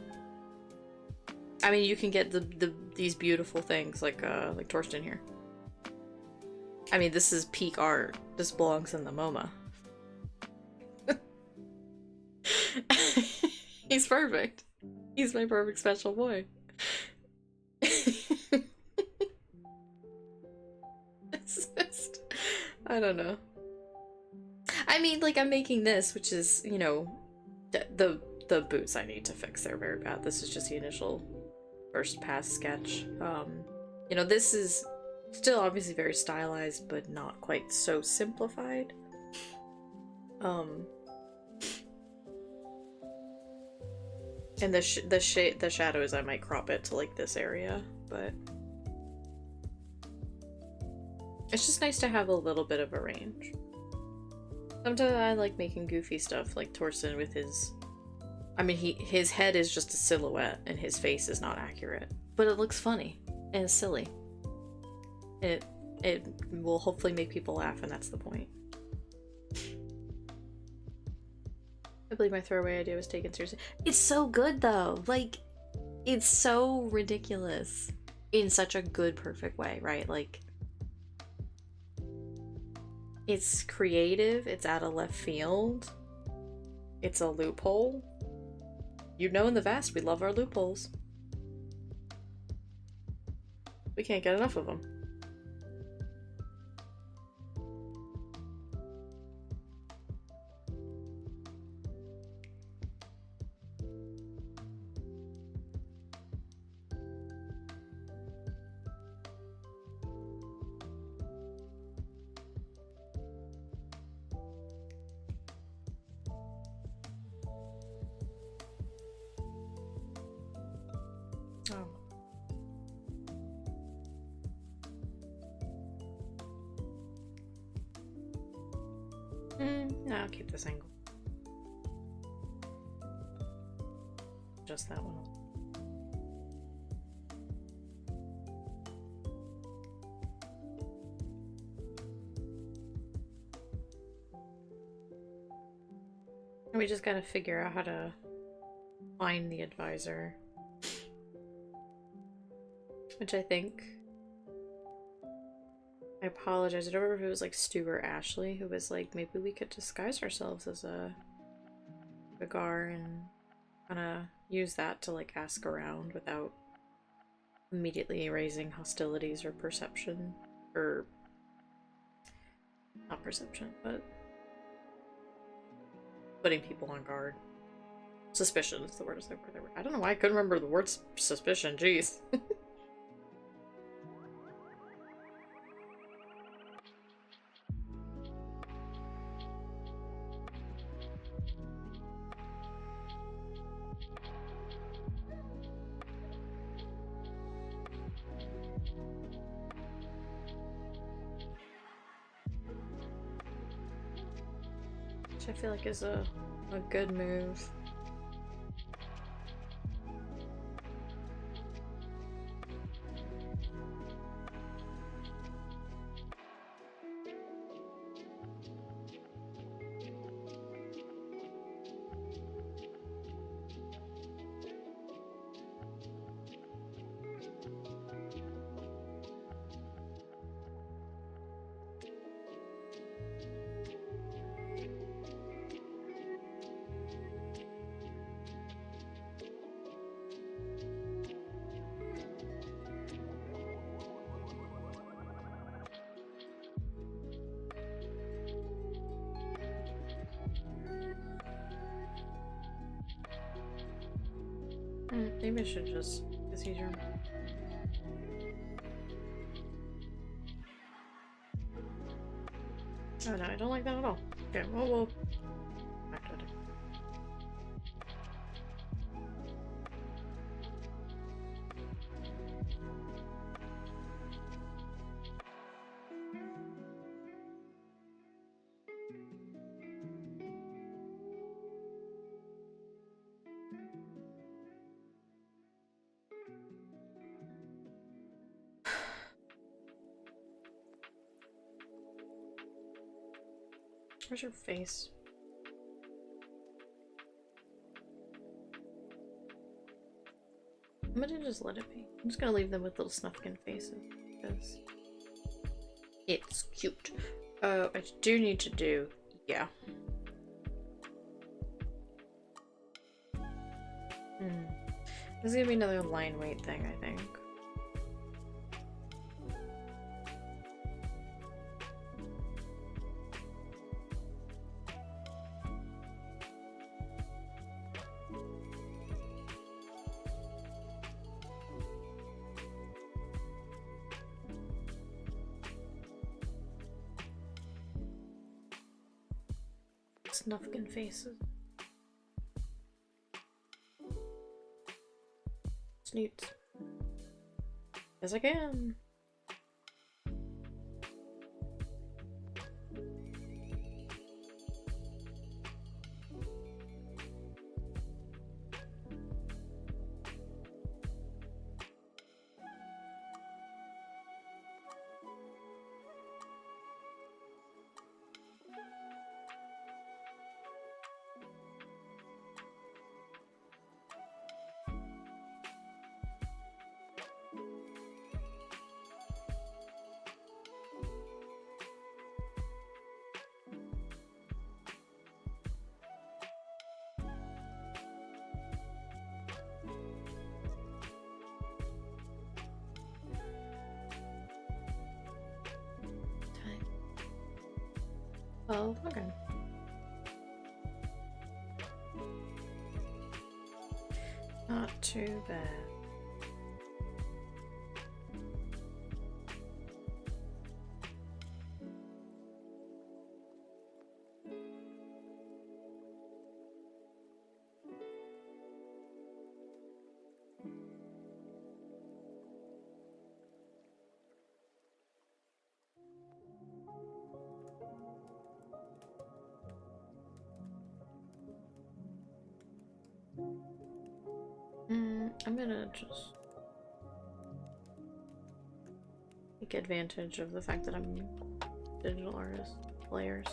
I mean, you can get these beautiful things like Torsten here. I mean, this is peak art. This belongs in the MoMA. He's perfect. He's my perfect special boy. It's just, I don't know. I mean, like, I'm making this, which is, you know, the boots I need to fix. They're very bad. This is just the initial first pass sketch. You know, this is still obviously very stylized, but not quite so simplified. And the shadows, I might crop it to, like, this area, but it's just nice to have a little bit of a range. Sometimes I like making goofy stuff, like Torsten with his... I mean, his head is just a silhouette, and his face is not accurate. But it looks funny, and it's silly. It will hopefully make people laugh, and that's the point. I believe my throwaway idea was taken seriously. It's so good though. Like, it's so ridiculous in such a good, perfect way, right? Like, it's creative, it's out of left field, it's a loophole. You know, in the vast, we love our loopholes. We can't get enough of them. Oh. No, I'll keep this angle. Just that one. We just gotta figure out how to find the advisor. Which I think... I apologize. I don't remember if it was like Stu or Ashley who was like, maybe we could disguise ourselves as a Vigar and kind of use that to like ask around without immediately raising hostilities or perception. Or... not perception, but putting people on guard. Suspicion is the word. I don't know why I couldn't remember the word suspicion. Jeez. Which I feel like is a good move. Maybe I should just... Is he your... Oh no, I don't like that at all. Okay, well, we'll... back to it. Where's your face? I'm gonna just let it be. I'm just gonna leave them with little Snufkin faces because it's cute. Oh, I do need to do... yeah. This is gonna be another line weight thing, I think. Snufkin faces. Snoots. Yes, I can. Oh, okay. Not too bad. I'm gonna just take advantage of the fact that I'm digital artist players.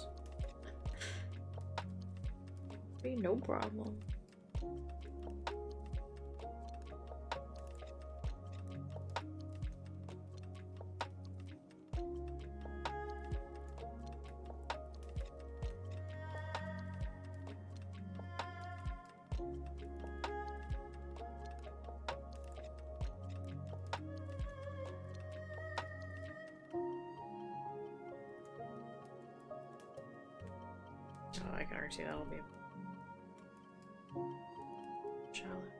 Be no problem. Oh, I can already see that'll be challenge.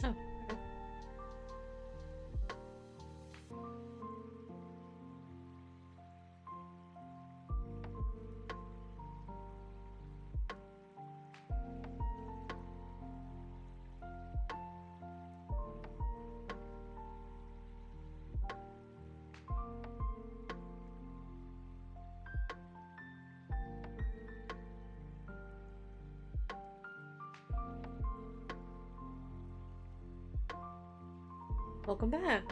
Oh, okay. Welcome back.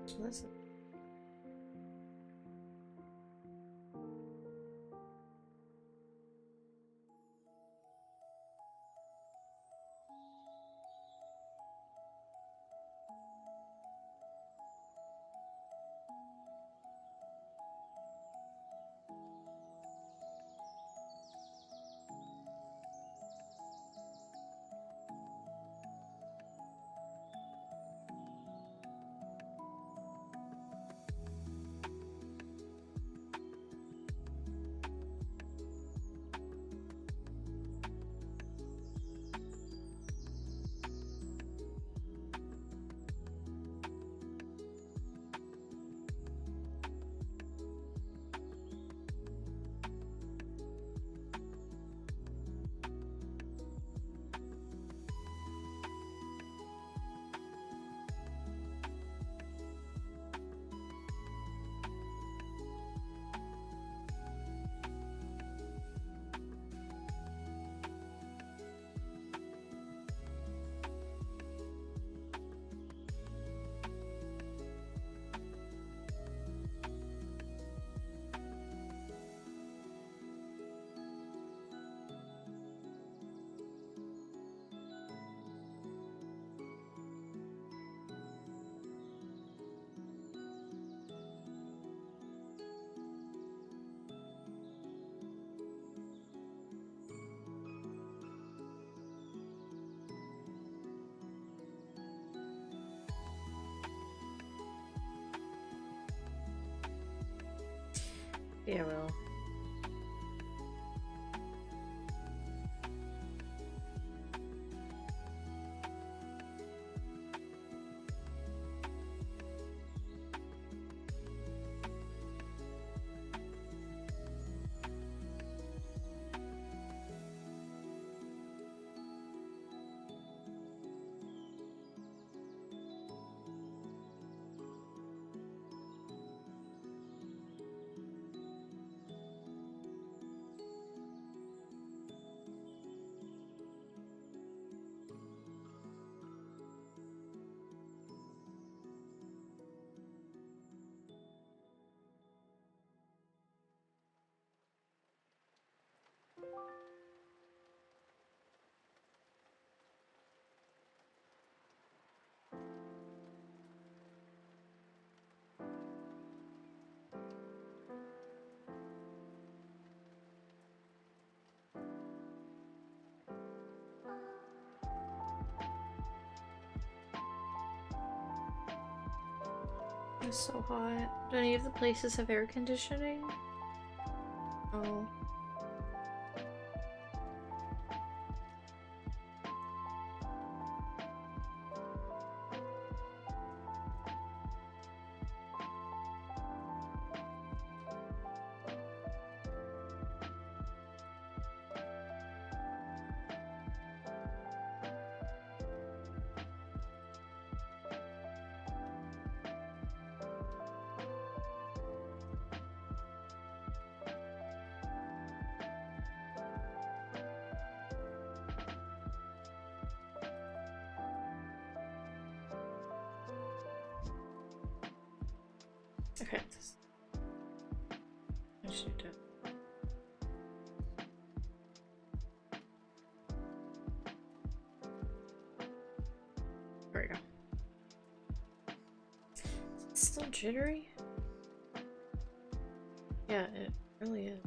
So this Yeah, I will. It's so hot. Do any of the places have air conditioning? Oh. Okay. I should do. There we go. It's still jittery? Yeah, it really is.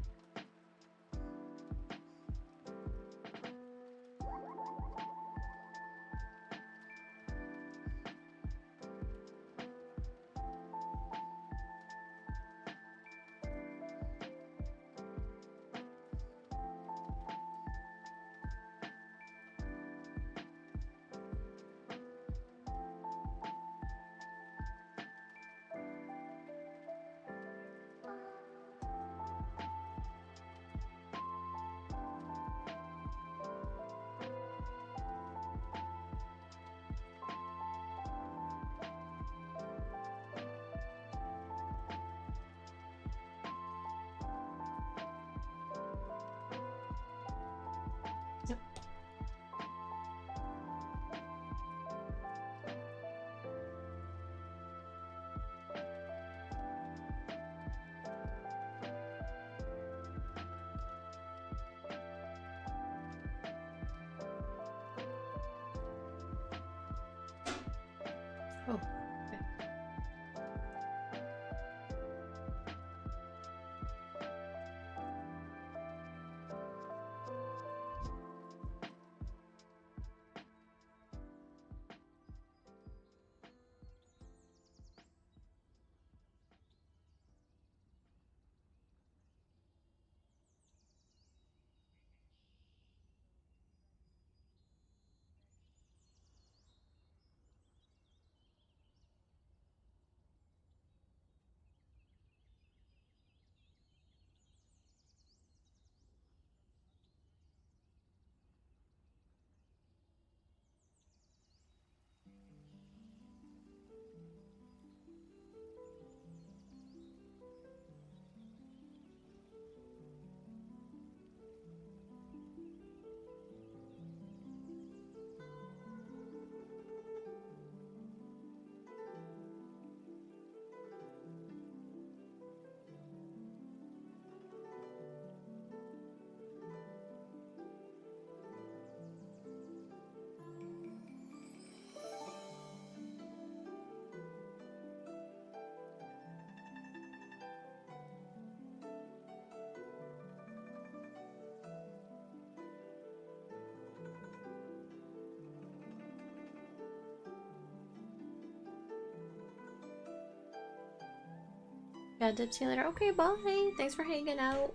Gotta dip, see you later. Okay, bye. Thanks for hanging out.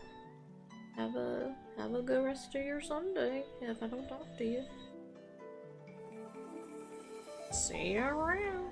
Have a good rest of your Sunday if I don't talk to you. See you around.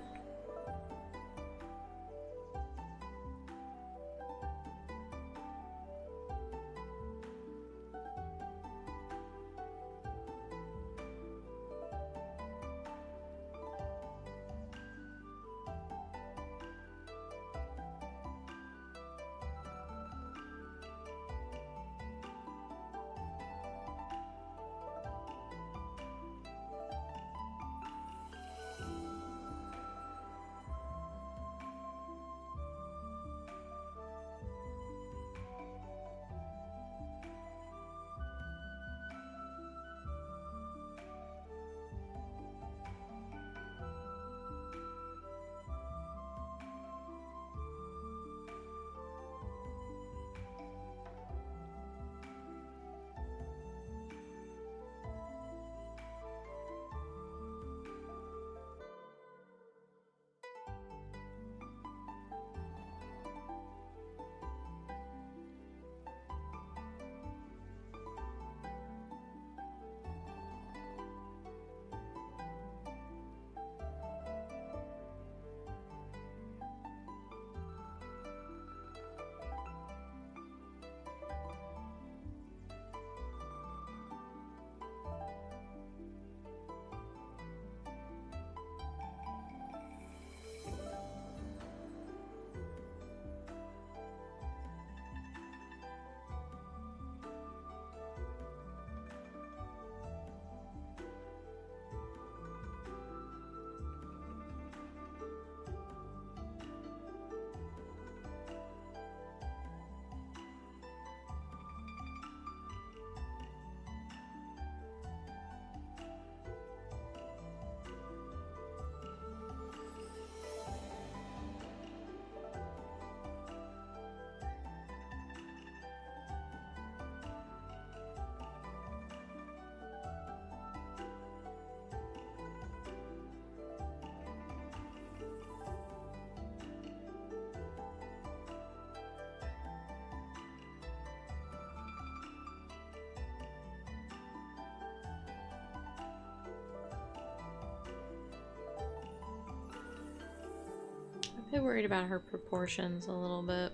I'm a bit worried about her proportions a little bit.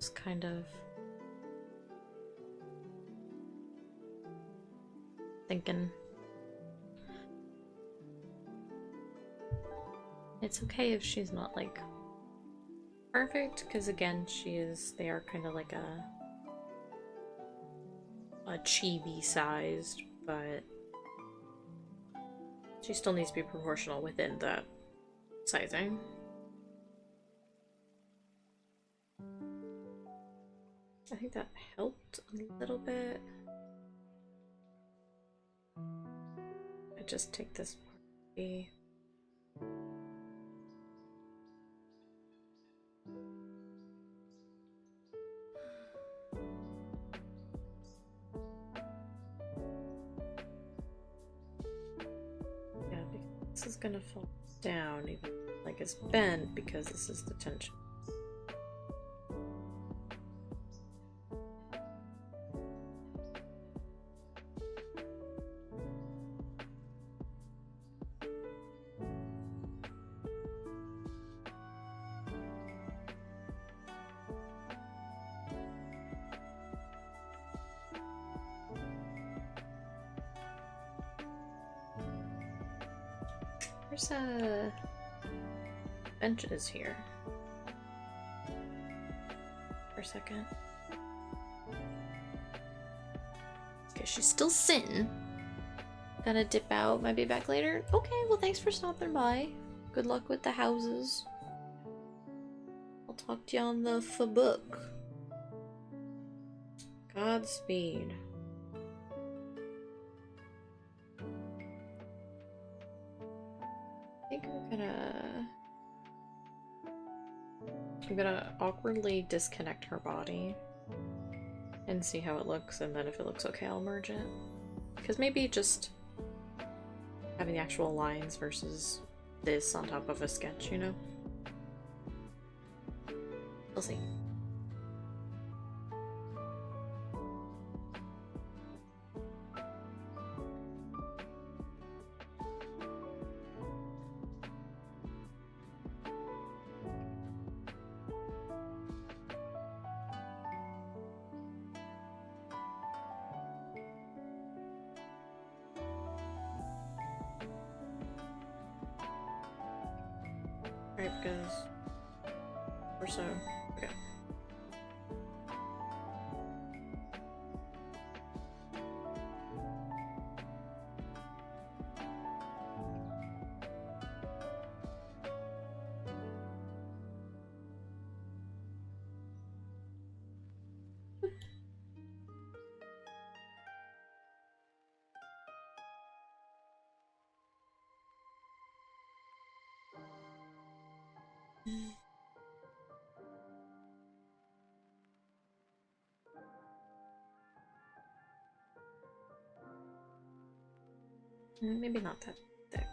Just kind of thinking it's okay if she's not like perfect, because again they are kind of like a chibi sized, but she still needs to be proportional within that sizing. I think that helped a little bit. I just take this part B. Yeah, because this is gonna fall down, even like it's bent, because this is the tension. There's benches here. For a second. Okay, she's still sitting. Gotta dip out, might be back later. Okay, well thanks for stopping by. Good luck with the houses. I'll talk to you on the book. Godspeed. I think I'm gonna awkwardly disconnect her body and see how it looks, and then if it looks okay, I'll merge it. Because maybe just having the actual lines versus this on top of a sketch, you know? We'll see. Right, because or so. Okay. Maybe not that thick.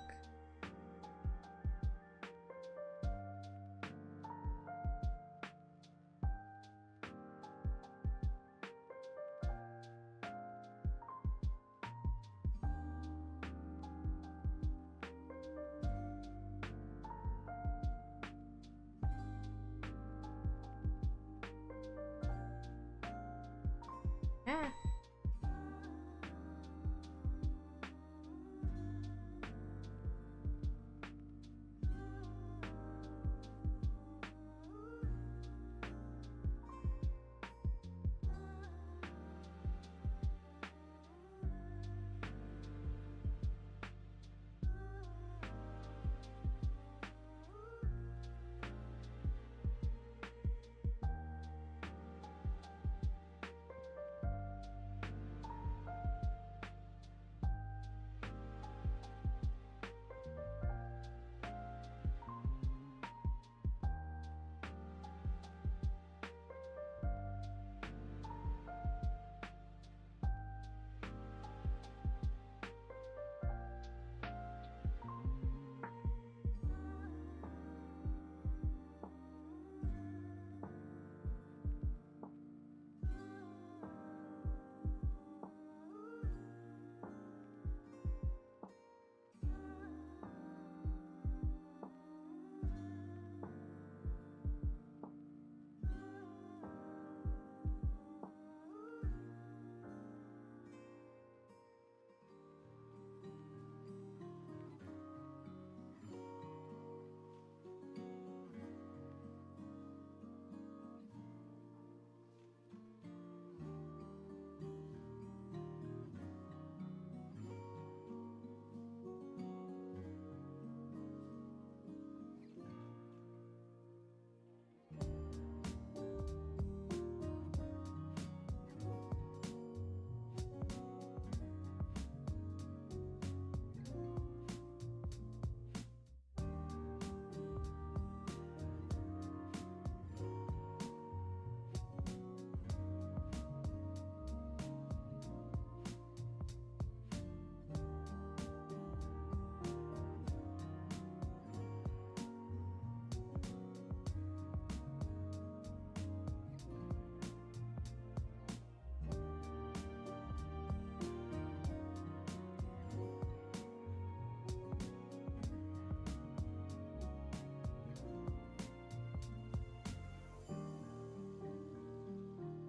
Ah.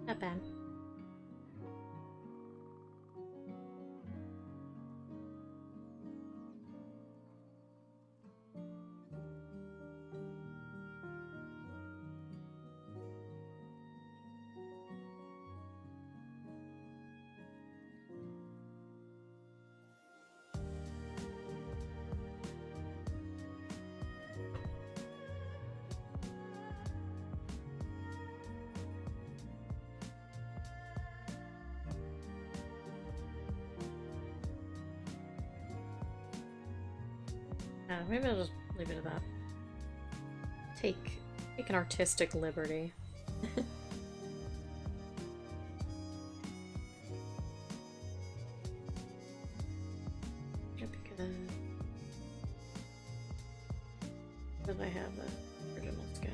Not bad. Maybe I'll just leave it at that. Take an artistic liberty. Because I have the original sketch.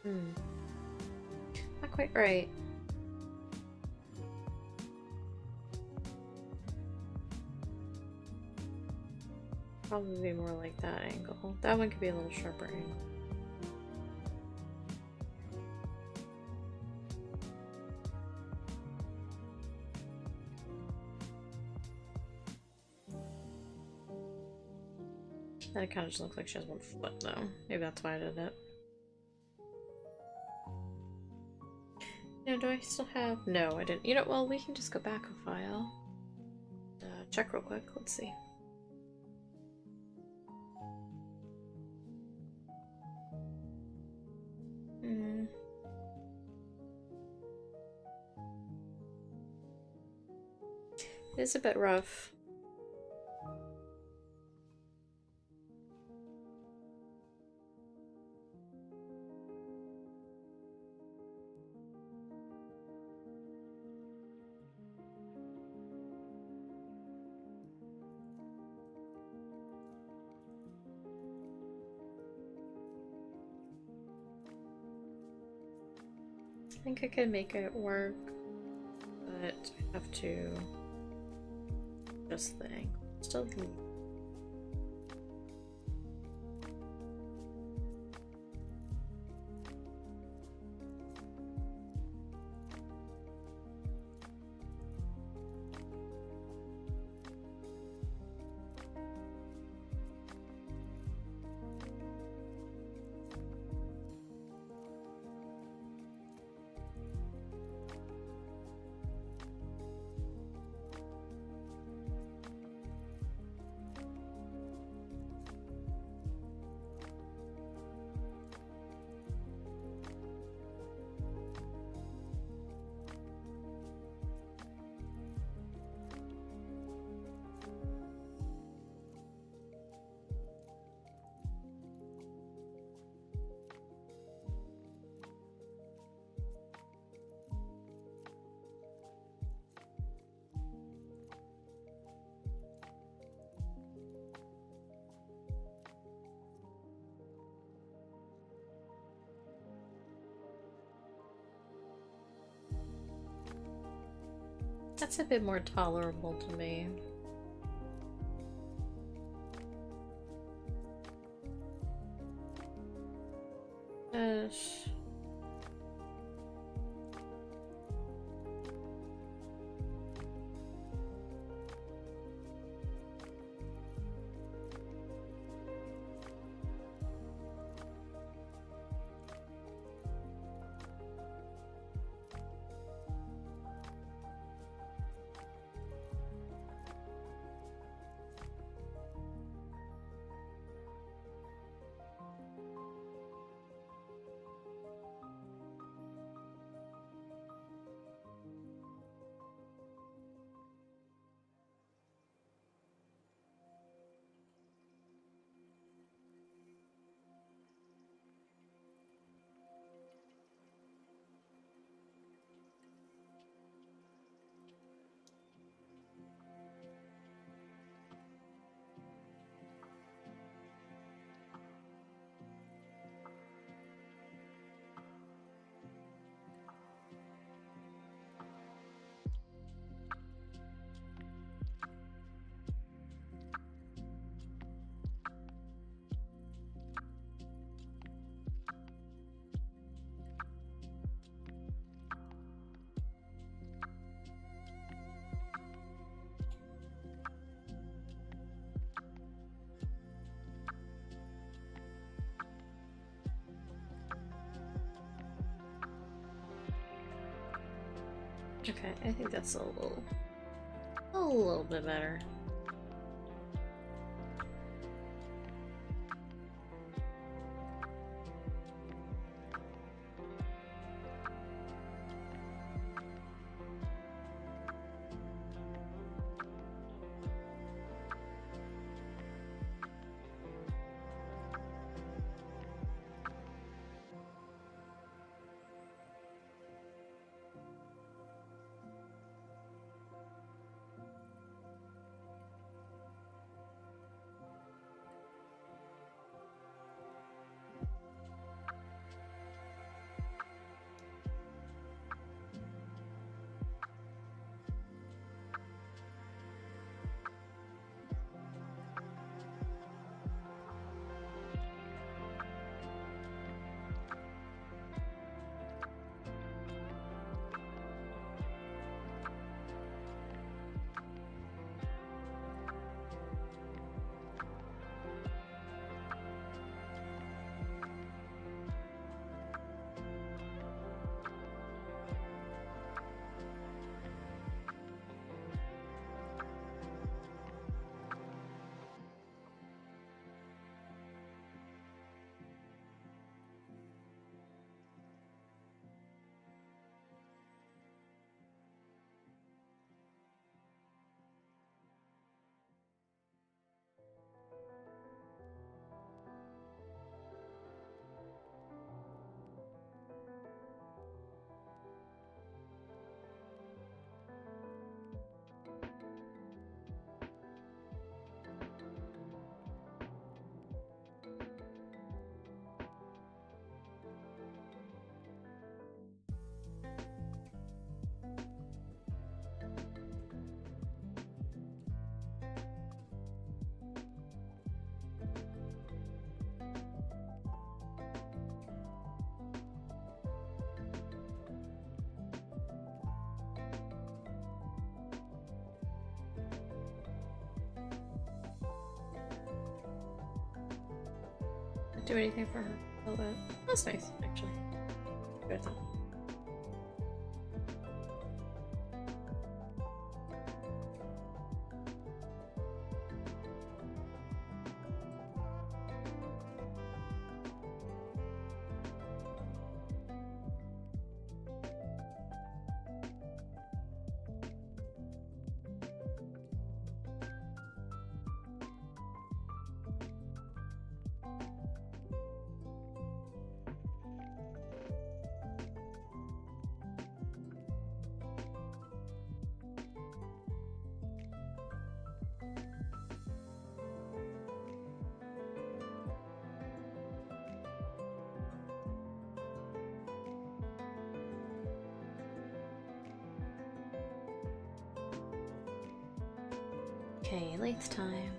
Not quite right. Probably be more like that angle. That one could be a little sharper angle. That kind of just looks like she has one foot though. Maybe that's why I did it. Do I still have? No, I didn't. You know, well, we can just go back a file. Check real quick. Let's see. It is a bit rough. I think I could make it work, but I have to just the angle. Still that's a bit more tolerable to me. Gosh. Okay, I think that's a little bit better. do anything for her. Oh, that's nice, actually. Good. Okay, Layth time.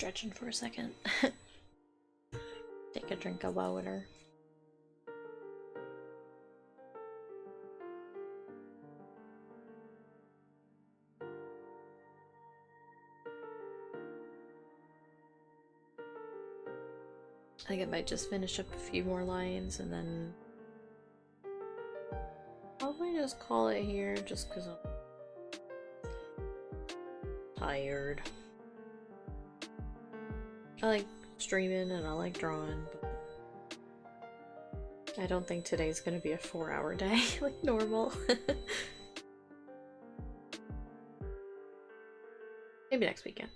stretching for a second. Take a drink of water. I think I might just finish up a few more lines and then probably just call it here just because I'm tired. I like streaming and I like drawing, but I don't think today's gonna be a 4-hour day like normal. Maybe next weekend.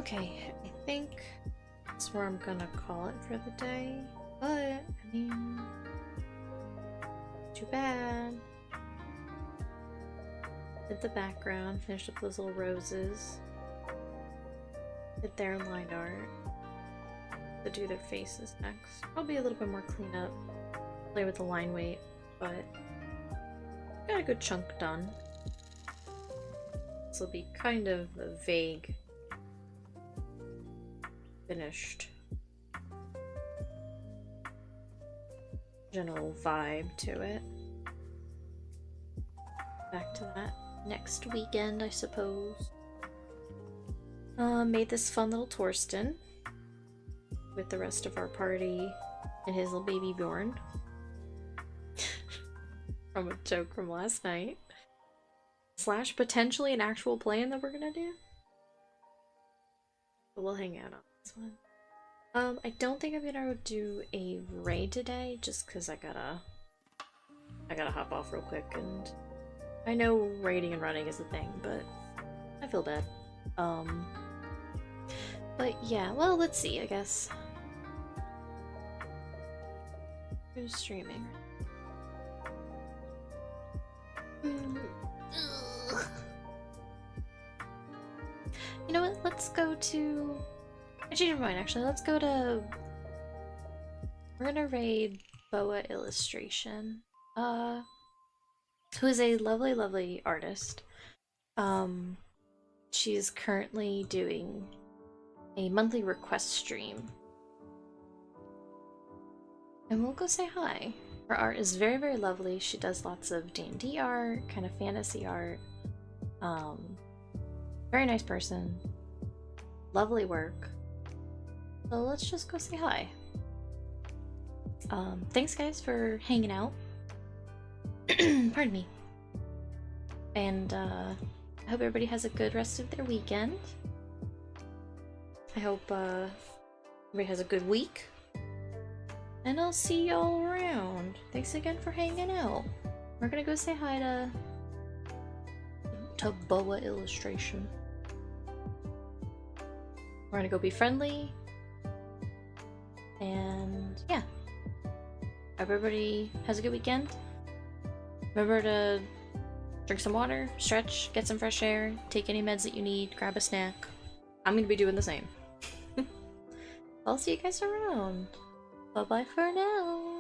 Okay, I think that's where I'm gonna call it for the day. But, I mean, too bad. Did the background, finished up those little roses. Did their line art. To do their faces next. Probably a little bit more cleanup. Play with the line weight, but got a good chunk done. This will be kind of a vague finished general vibe to it. Back to that next weekend, I suppose. Made this fun little Torsten with the rest of our party and his little baby Bjorn from a joke from last night. Slash potentially an actual plan that we're gonna do. But we'll hang out on this one. I don't think I'm gonna do a raid today, just because I gotta hop off real quick, and I know raiding and running is a thing, but I feel bad. But yeah, well, let's see, I guess. Who's streaming? You know what? Let's go to... I changed my mind, actually. Let's go to... We're gonna raid Boa Illustration. Who is a lovely, lovely artist. She is currently doing a monthly request stream. And we'll go say hi. Her art is very, very lovely. She does lots of D&D art, kind of fantasy art. Very nice person. Lovely work. So let's just go say hi. Thanks guys for hanging out. Pardon me. And I hope everybody has a good rest of their weekend. I hope everybody has a good week. And I'll see y'all around. Thanks again for hanging out. We're gonna go say hi to Boa Illustration. We're gonna go be friendly. And yeah. Hope everybody has a good weekend. Remember to drink some water, stretch, get some fresh air, take any meds that you need, grab a snack. I'm gonna be doing the same. I'll see you guys around. Bye bye for now.